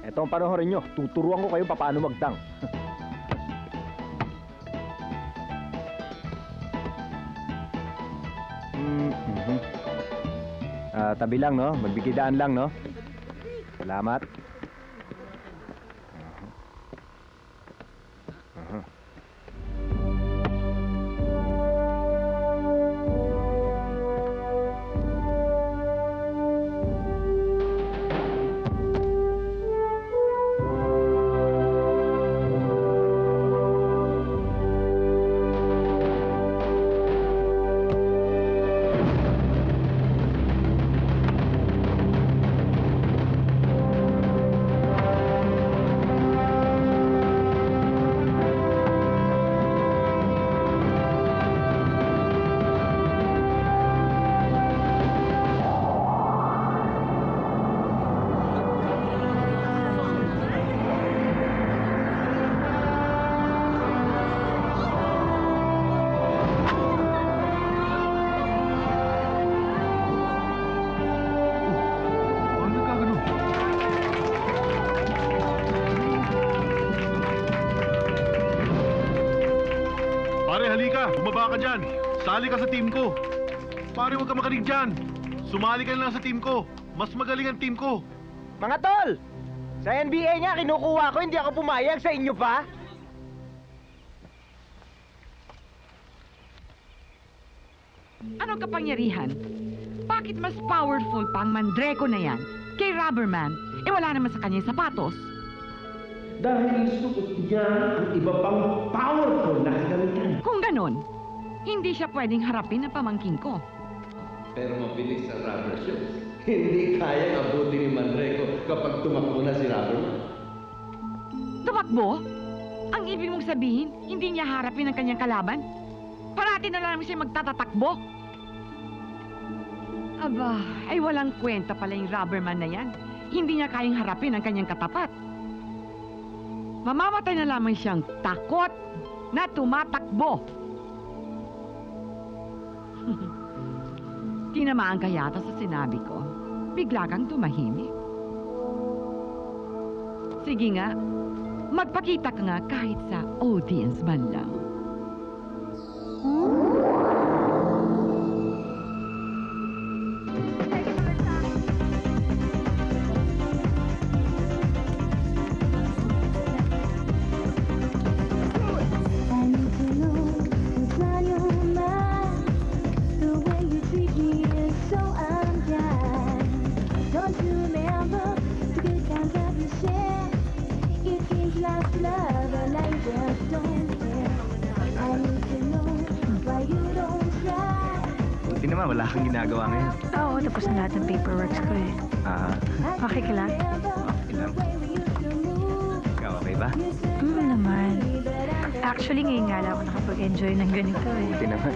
Eto ang panoorin nyo. Tuturuan ko kayo paano magdang. Tabi lang, no? Magbigidaan lang, no? Salamat. Pare, halika. Bumaba ka dyan. Sali ka sa team ko. Pare, huwag ka makinig dyan. Sumali ka na lang sa team ko. Mas magaling ang team ko. Mga tol! Sa NBA nga, kinukuha ko. Hindi ako pumayag. Sa inyo pa? Anong kapangyarihan? Bakit mas powerful pa ang Mandreko na yan kay Rubberman? Eh wala naman sa kanya yung sapatos. Dahil suot niya ang iba pang powerful na kagamitan. Kung ganon, hindi siya pwedeng harapin ng pamangkin ko. Pero mabilis ang rubber shoes. Hindi kayang abutin ni Manreko kapag tumakbo na si Rubberman. Tumakbo? Ang ibig mong sabihin, hindi niya harapin ang kanyang kalaban? Parati na lang siya magtatatakbo? Aba, ay walang kwenta pala yung Rubberman na yan. Hindi niya kayang harapin ang kanyang katapat. Mamamatay na lamang siyang takot na tumatakbo. Tinamaan ka yata sa sinabi ko. bigla kang tumahimik. Sige nga, magpakita ka nga kahit sa audience man lang. Buti naman, wala kang ginagawa ngayon. Oo, tapos na lahat ng paperworks ko eh. Okay ka lang? Okay lang. Ikaw, okay ba? Naman. Actually, ngayon nga lang ako nakapag-enjoy ng ganito eh. Buti naman.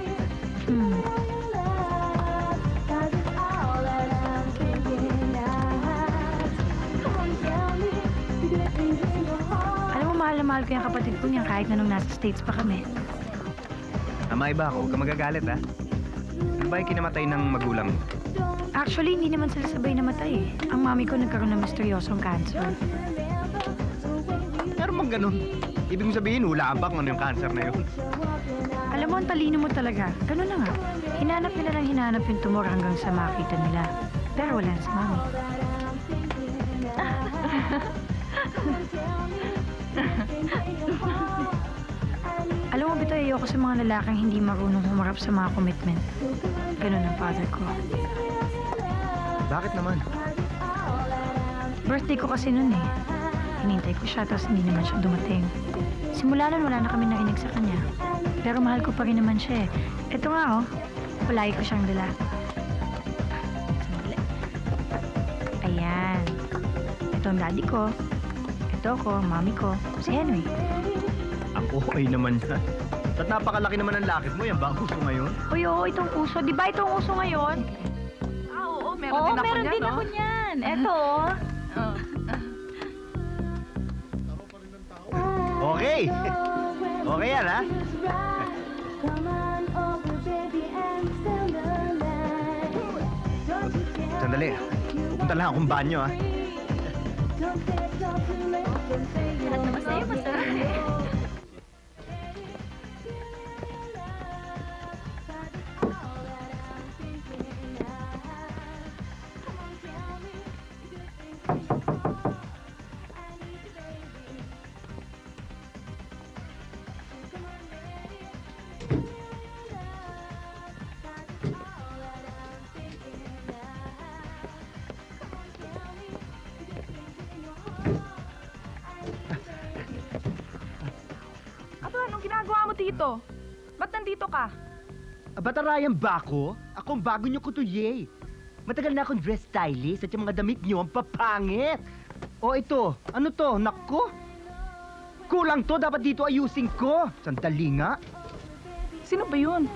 Alam mo, mahal na mahal ko yung kapatid ko niyan kahit na nung nasa States pa kami. May iba ako, huwag ka magagalit ha. Ano ba yung kinamatay ng magulang mo? Actually, hindi naman sila sabay namatay eh. Ang mami ko nagkaroon ng misteryosong cancer. Pero bang ganun? Ibig mo sabihin, hulaan ba kung ano yung cancer na yun? Alam mo, ang talino mo talaga. Ganun na nga. Hinanap nila lang hinanap yung tumor hanggang sa makita nila. Pero wala na si mami. Alam mo, Bito, ayoko sa mga lalaking hindi marunong humarap sa mga commitment. Ganun ang father ko. Bakit naman? Birthday ko kasi nun eh. Hinintay ko siya, tapos hindi naman siya dumating. Simula nun, wala na kami narinig sa kanya. Pero mahal ko pa rin naman siya eh. Ito nga oh, palagi ko siyang dala. Sandali. Ayan. Ito ang daddy ko. Ito ako, mami ko, si Henry. Ang okay naman yan. At napakalaki naman ang lakit mo, yan ba ang uso ngayon? Uy, oo, itong uso. Di ba itong uso ngayon? Oo, meron din ako niyan. Eto. Okay! Okay yan, ha? Sandali. Pupunta lang akong banyo, ha? Lahat naman sa'yo, masarap eh. Anong ginagawa mo dito? Ba't nandito ka? Batarayan ba ako? Ako ang bago niyo kutuye. Matagal na akong dress stylist at yung mga damit niyo ang papangit. O ito, ano to? Nako? Kulang to, dapat dito ayusin ko. Sandali nga. Sino ba yun?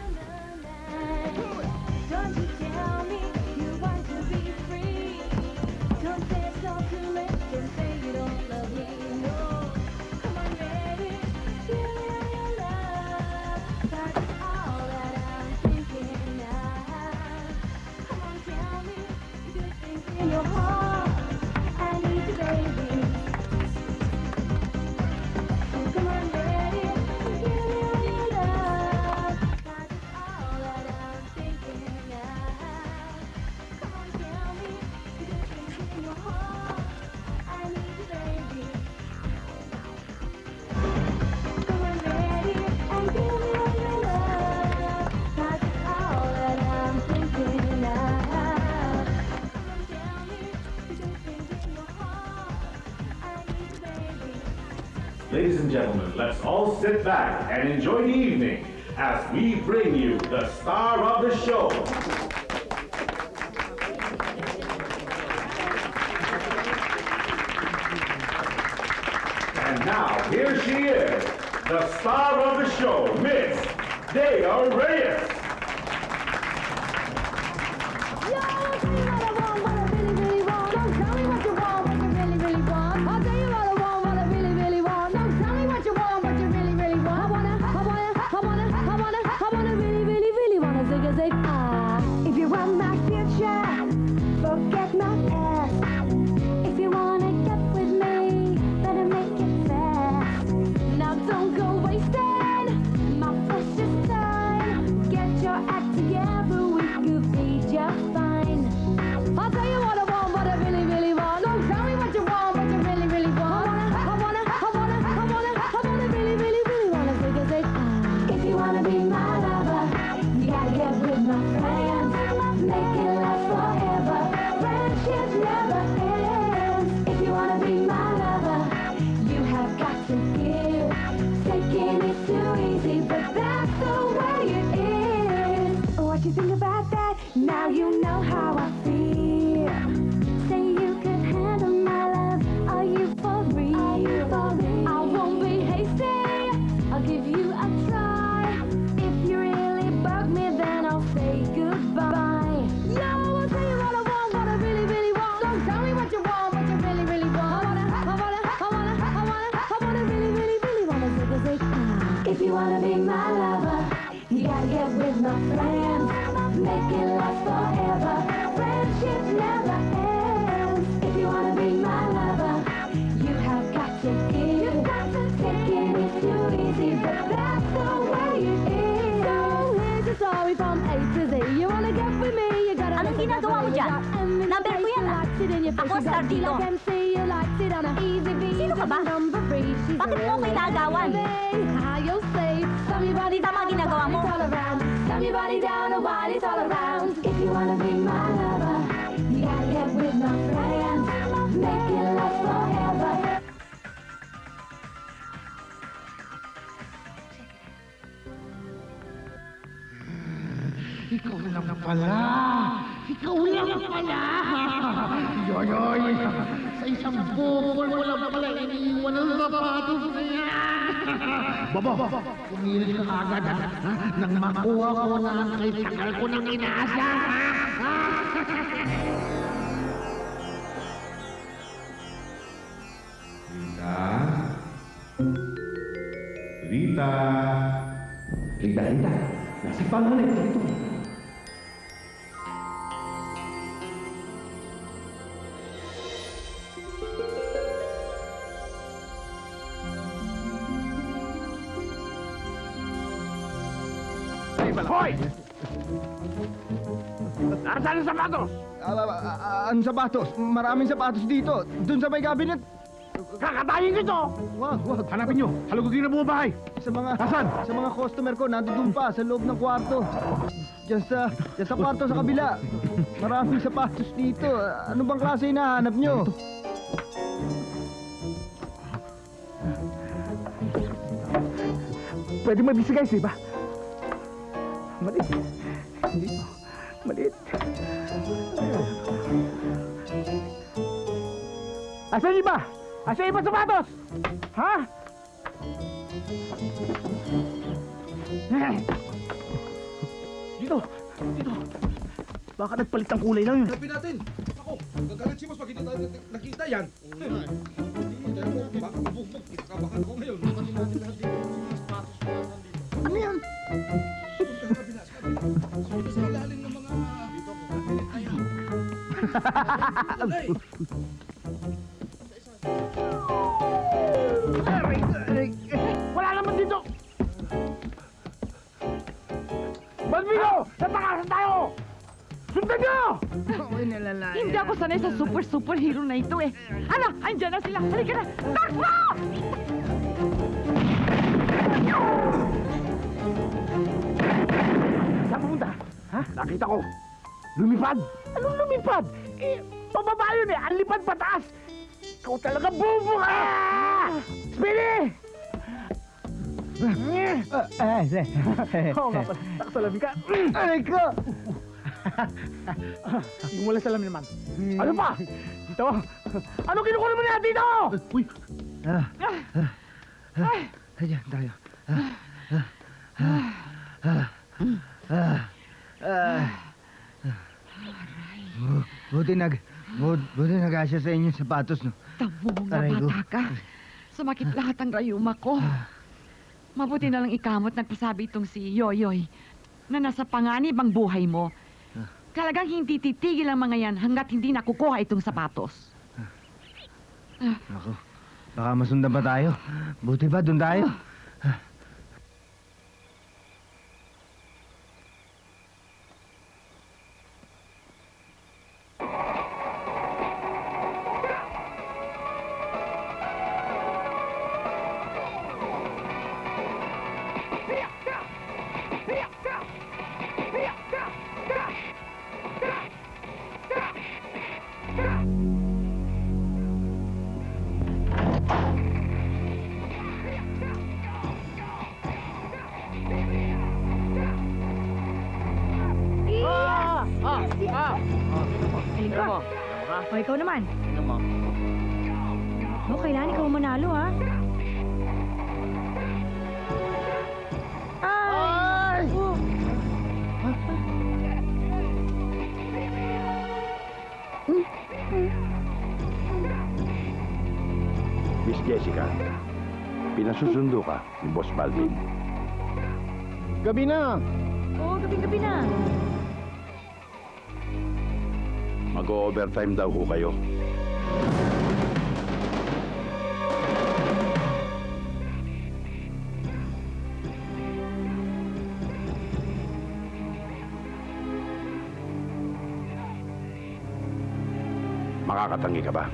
Ladies and gentlemen, let's all sit back and enjoy the evening as we bring you the star of the show. And now, here she is, the star of the show, Miss Dea Reyes. If you want my future, forget my past. If you wanna get with me, better make it fast. Now don't go wasting my precious time. Get your act together, we could be just fine. I'll tell you what I want, what I really, really want. Don't tell me what you want, what you really, really want. I wanna really, really, really wanna take a take. If you wanna be my lover, you gotta get with my friends. Make it last forever. Friendship never ends. If you wanna be my lover, you have got to give. Taking it too easy, but that's the way it is. What you think about that? Now you know how I feel. Say you could handle my love. Are you for real? I won't be hasty. I'll give you a try. If you really bug me, then I'll say goodbye. Yo, I'll tell you what I want, what I really, really want. Don't tell me what you want, what you really, really want. I wanna really, really, really wanna take a take. If you wanna be my lover, you gotta get with my friends. Make it last forever. Friendship never ends. If you wanna be my lover, you have got to give. Taking it too easy, but that's the way it is. So here's a story from A to Z. You wanna get with me, you gotta. Anong ginagawa mo dyan? Number ko yan, ah. Ako star dito. Sino ka ba? Bakit mo ako inaagawan? Hindi tama ang ginagawa mo. If you wanna be my lover, you gotta get with my friends. Make it last forever. Ikaw lang pala! Ikaw lang pala! Yoyoy! Sa isang bukol mo lang pala iniiwan ang sapatos na yan! Bobo! Pumilit ka agad ha? Nang makuha ko na ang kay tagal ko nang inaasa! Rita! Rita! Nasa pangalan dito. Hoy! Nasaan ang sapatos? Ang sapatos? Maraming sapatos dito. Doon sa may cabinet. Kakatayin ito! Wag. Hanapin nyo! Halugugin na buong bahay! Sa mga... Nasaan? Sa mga customer ko, nandun pa, sa loob ng kwarto. Diyan sa kwarto sa kabila. Maraming sapatos dito. Ano bang klase hinahanap nyo? Pwede mabisi guys, di ba? Maliit. Hindi mo. Maliit. Asan iba? Asan iba sapatos? Ha? Dito. Baka nagpalit ng kulay lang yun. Hanapin natin! Ako, gagalit si Boss pag hindi tayo nakita yan. Baka mabugbog, kinakabahan ako ngayon. Natin lahat dito yung mga sapatos na nandito. Ano yan? Sa kabila. Dito sa ilalim ng mga... Dito ako. Ayan. Wala naman dito! Balbino! Natakasan tayo! Sundan nyo! Hindi ako sanay sa superhero na ito eh. Hala, andyan na sila. Halika na. Takbo! Saan pumunta? Ha? Nakita ko. Lumipad. Anong lumipad? Eh, pababa yun eh. Ang lipad pataas. Ikaw talaga bubo ka! Speedy! Oo nga pala. Nakasalamin ka. Aray ko! Yung wala salamin naman. Ano pa? Dito. Ano kinukuha mo niya dito? Uy. Ayan tayo. Buti nag-asya sa inyong sapatos, no? Tamo nga Aray ko. bata ka. Sumakit lahat ang rayuma ko. Mabuti na lang ikamot nagpasabi itong si Yoyoy na nasa panganib ang buhay mo. Talagang hindi titigil ang mga yan hanggat hindi nakukuha itong sapatos. Ako, baka masundan pa tayo. Buti ba, doon tayo? Galing ka. O, ikaw naman. O, kailangan ikaw manalo, ha? Ay! Oh. Miss Jessica, pinasusundo ka ni Boss Balvin. Gabi na! Oo, gabi-gabi na. Mag-overtime daw ho kayo. Makakatangi ka ba?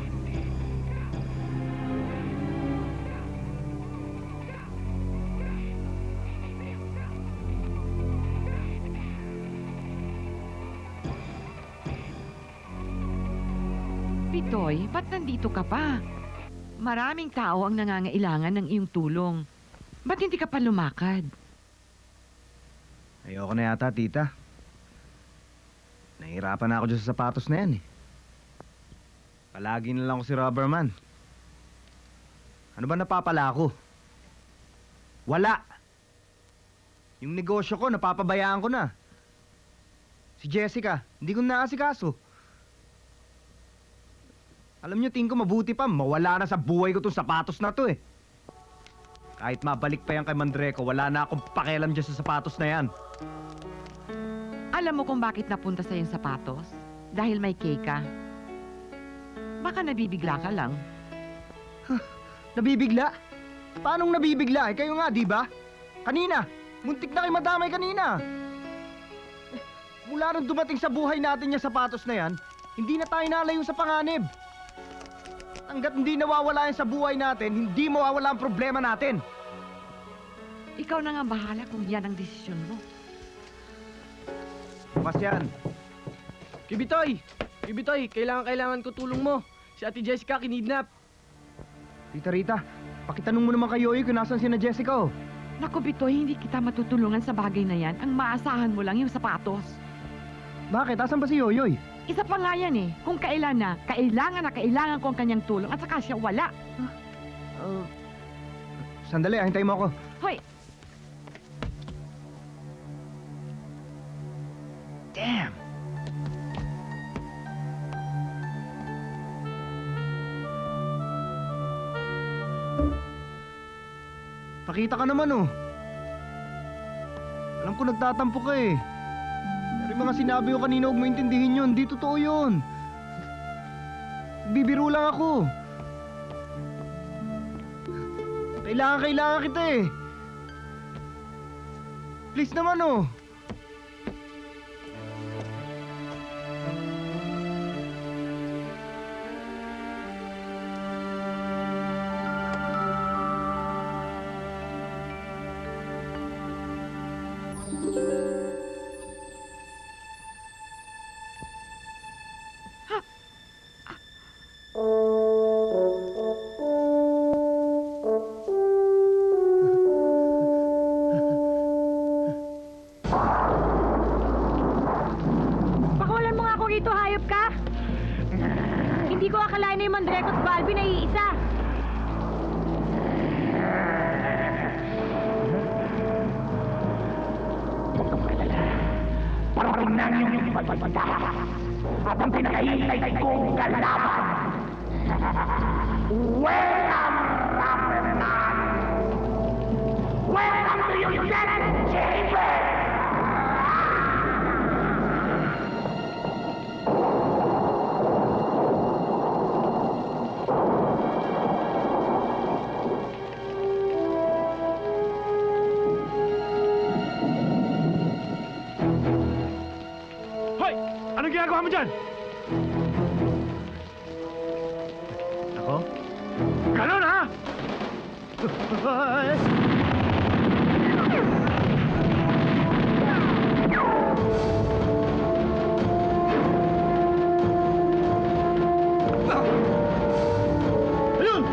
Pitoy, ba't nandito ka pa? Maraming tao ang nangangailangan ng iyong tulong. Ba't hindi ka pa lumakad? Ayoko na yata, tita. Nahihirapan na ako dyan sa sapatos na yan eh. Palagi na lang ako si Rubberman. Ano ba napapala ako? Wala! Yung negosyo ko, napapabayaan ko na. Si Jessica, hindi ko naasikaso. Alam niyo, tingin ko mabuti pa, mawala na sa buhay ko tong sapatos na to eh. Kahit mabalik pa yan kay Mandreco, wala na akong pakialam dyan sa sapatos na yan. Alam mo kung bakit napunta sa yung sapatos? Dahil may cake ka. Baka nabibigla ka lang. Nabibigla? Paanong nabibigla? Eh, kayo nga, di ba? Kanina, muntik na kayo madamay kanina. Mula nung dumating sa buhay natin yung sapatos na yan, hindi na tayo nalayo sa panganib. Hanggat hindi nawawala yan sa buhay natin, hindi mawawala ang problema natin. Ikaw na nga bahala kung yan ang desisyon mo. Bukas yan. Kibitoy! Kibitoy, kailangan ko tulong mo. Si Ate Jessica kinidnap. Tita Rita, pakitanong mo naman kay Yoyoy kung nasan si na Jessica oh. Naku, Bitoy, hindi kita matutulungan sa bagay na yan. Ang maasahan mo lang yung sapatos. Bakit? Asan ba si Yoyoy? Isa pa nga yan eh. Kung kailan na kailangan ko ang kanyang tulong at saka siya wala. Sandali, hintayin mo ako. Hoy! Damn! Pakita ka naman oh. Alam ko nagtatampo ka eh. Pero yung mga sinabi ko kanina, huwag mo intindihin yun. Hindi totoo yun. Bibiro lang ako. Kailangan kita eh. Please naman oh. Pakawalan mo nga ako rito, hayop ka! Hindi ko akalain na yung Mandreco at Balvin ay iisa. Parang yung ipagpagpagda at ang pinakahintay kong kalaban. Welcome, Rapperman! Welcome to your death chamber! Anong ginagawa mo dyan? Ako? Ganon, ha? Ayun!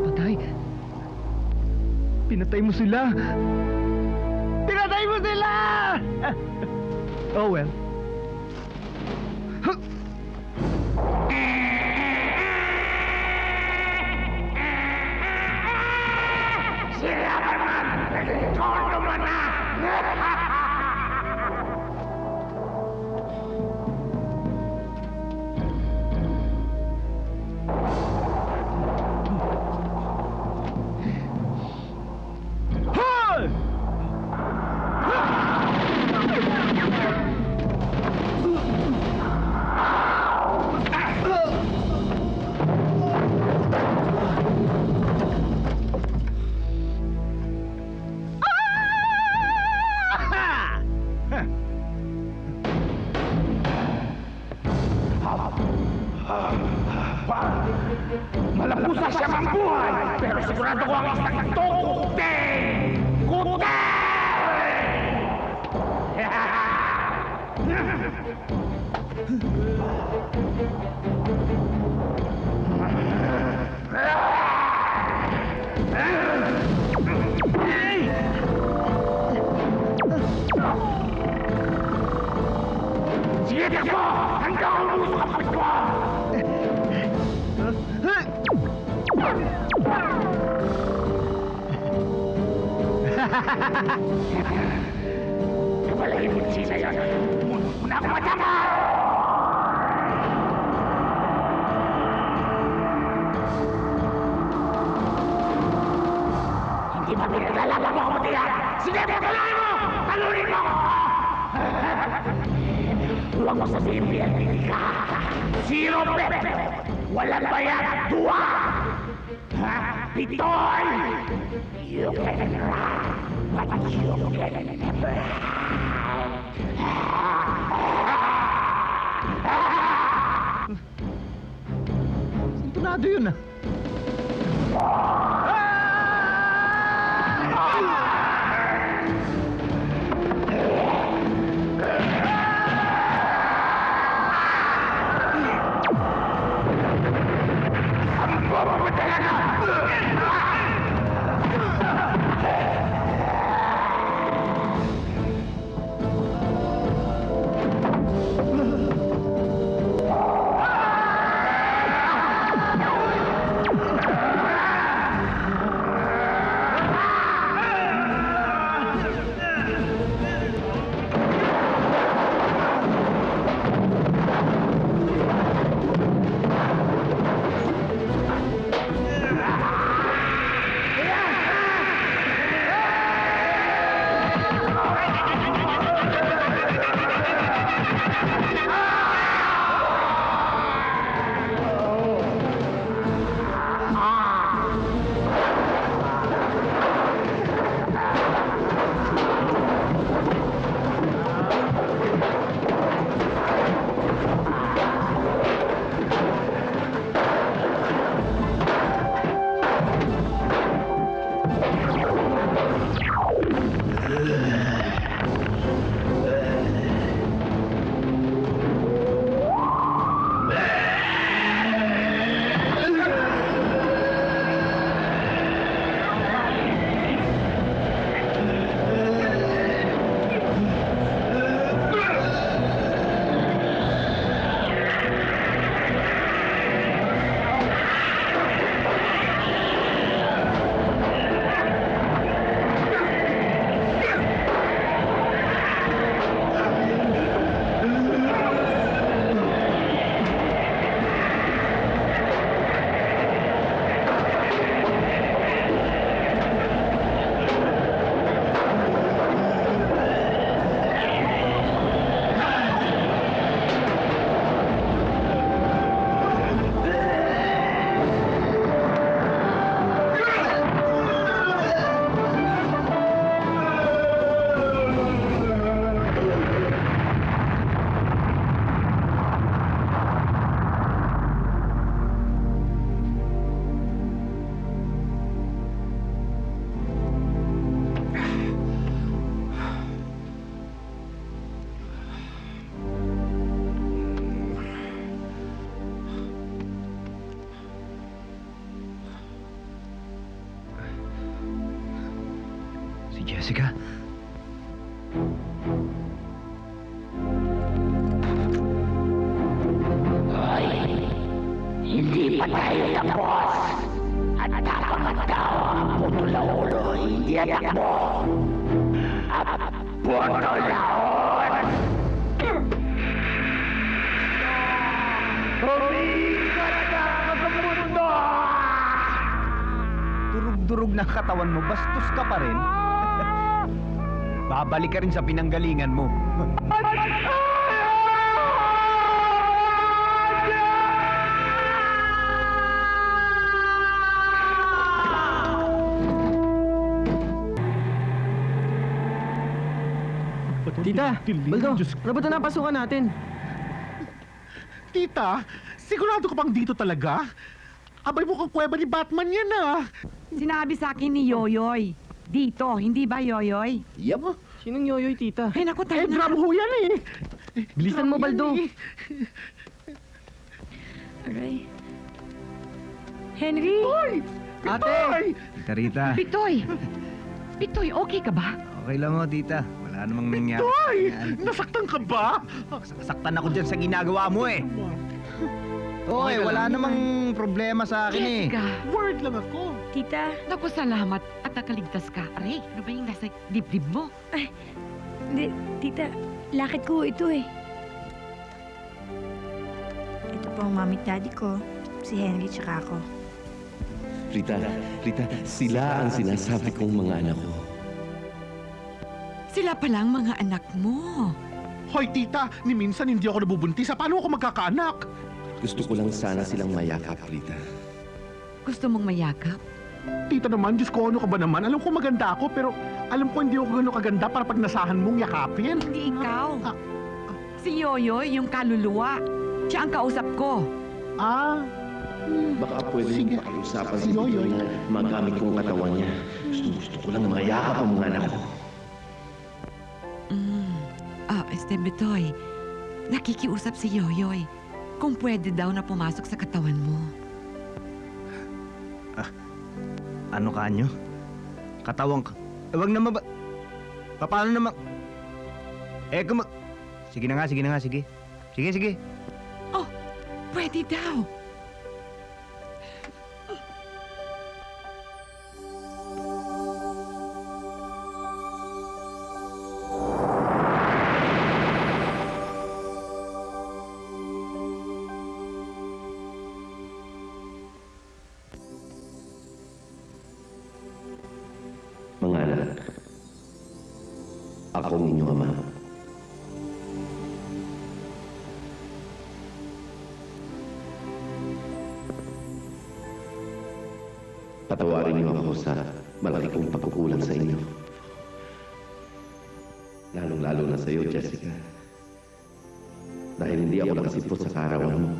Patay? Pinatay mo sila! Pinatay mo sila! Oh well. Sila naman! Todo mo na! Hoy! Malapusa siya mambuhay, pero sigurado ko ang isang ito, Kute! Kute! Sige, takbo! Hanggang umus ka pa! Kapalahin mo sila yan! Muna ako matama! Hindi ba pinaglalaban mo ako matiyan? Sige, pagkalahin mo! Talunin mo ako! Huwag mo sabihin PNPD ka! Zero pepe! Walang bayad! Duwa! Pitoy! You can run, but you can never Sintonado yun ah. Jessica? Hindi pa tayo tapos. At habang ang tao ang putol na ulo, hindi atakbo. At putol na ulo. Umikat ka sa mundo! Durug-durug ng katawan mo, bastos ka pa rin. Babalik ka rin sa pinanggalingan mo. Tita, Baldo, rabutan na pasukan natin. Tita, sigurado ka bang dito talaga? Abay mo kang kuweba ni Batman yan ah. Sinabi sa akin ni Yoyoy. Dito, hindi ba Yoyoy? Yep. Sinong yoyoy, tita? Ay, naku, tayo na. Drum ho yan eh. Bilisan mo, Baldo. Aray. Henry! Ate! Tita Rita, Pitoy! Pitoy, okay ka ba? okay lang mo, tita. Wala namang nangyari. Toy! Nasaktan ka ba? Saktan ako dyan sa ginagawa mo eh. Oy, wala namang problema sa akin eh. Jessica, Word lang ako. Tita, naku, salamat at nakaligtas ka. Aray, ano ba yung nasa dibdib mo? hindi, tita, lakit ko ito eh. Ito po ang mami at daddy ko, si Henry tsaka ako. Rita, sila ang sinasabi kong mga anak ko. Sila palang mga anak mo. Hoy tita, ni minsan hindi ako nabubuntis. Paano ako magkakaanak? Gusto ko lang sana silang mayakap, Rita. Gusto mong mayakap? Tita naman, Diyos ko, ano ka ba naman? Alam ko maganda ako, pero alam ko hindi ako gano'ng kaganda para pag nasahan mong yakapin. Hindi ikaw. Si Yoyoy, yung kaluluwa. Siya ang kausap ko. Baka pwede Sige. pakiusapan Si si Tito Yoyoy. na magamit kong katawan niya. Gusto ko lang mayakap ang mga anak ko. Bitoy, nakikiusap si Yoyoy. Kung pwede daw na pumasok sa katawan mo. Ano kanyo? Katawang ka. Wag naman ba? Paano naman? Sige na nga, sige. Sige. Oh, pwede daw. Mga anak, ako ang inyong ama. Patawarin niyo ako sa malaki kong pagkukulang sa inyo. Lalong-lalo na sa iyo, Jessica. Dahil hindi ako nakasipot sa kaarawan mo.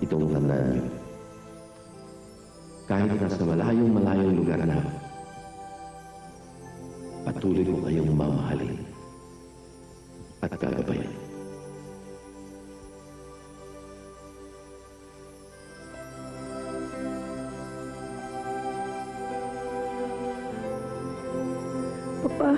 Itong tandaan niyo. Kahit nasa malayong lugar na, patuloy ko kayong mamahalin at gagabayan. Papa,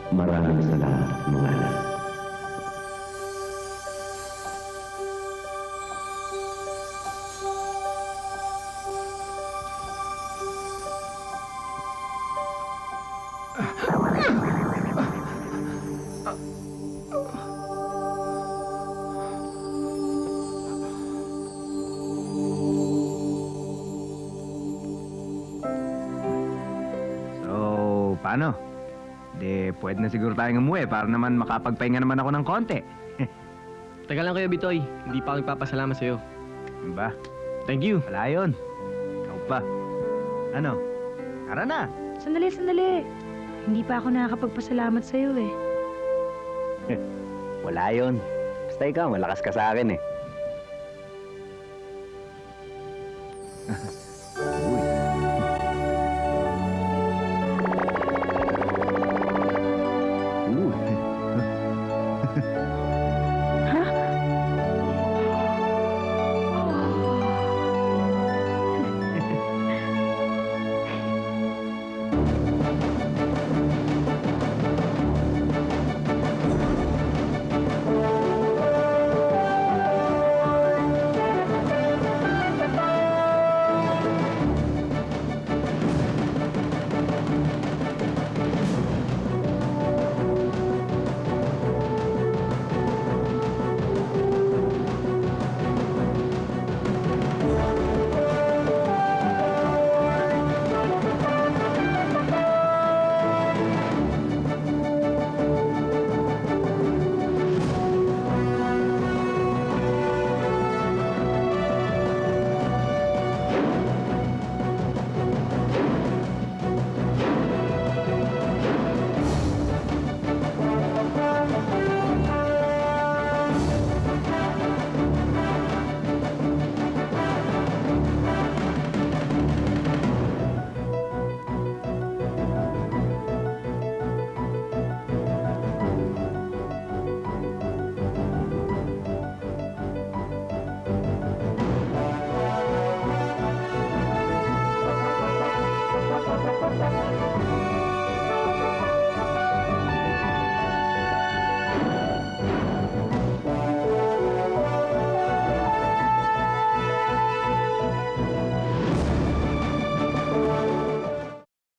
Maraming salamat, mga anak. So, paano? Di, pwede na siguro tayong umuwi para naman makapagpahinga naman ako ng konti. Teka lang kayo, Bitoy. Hindi pa ako nagpapasalamat sa'yo. Ba? Thank you. Wala yun. Ikaw pa. Ano? Tara na. Sandali, sandali. Hindi pa ako nakakapagpasalamat sa'yo eh. Wala yun. Basta ikaw, malakas ka sa akin eh.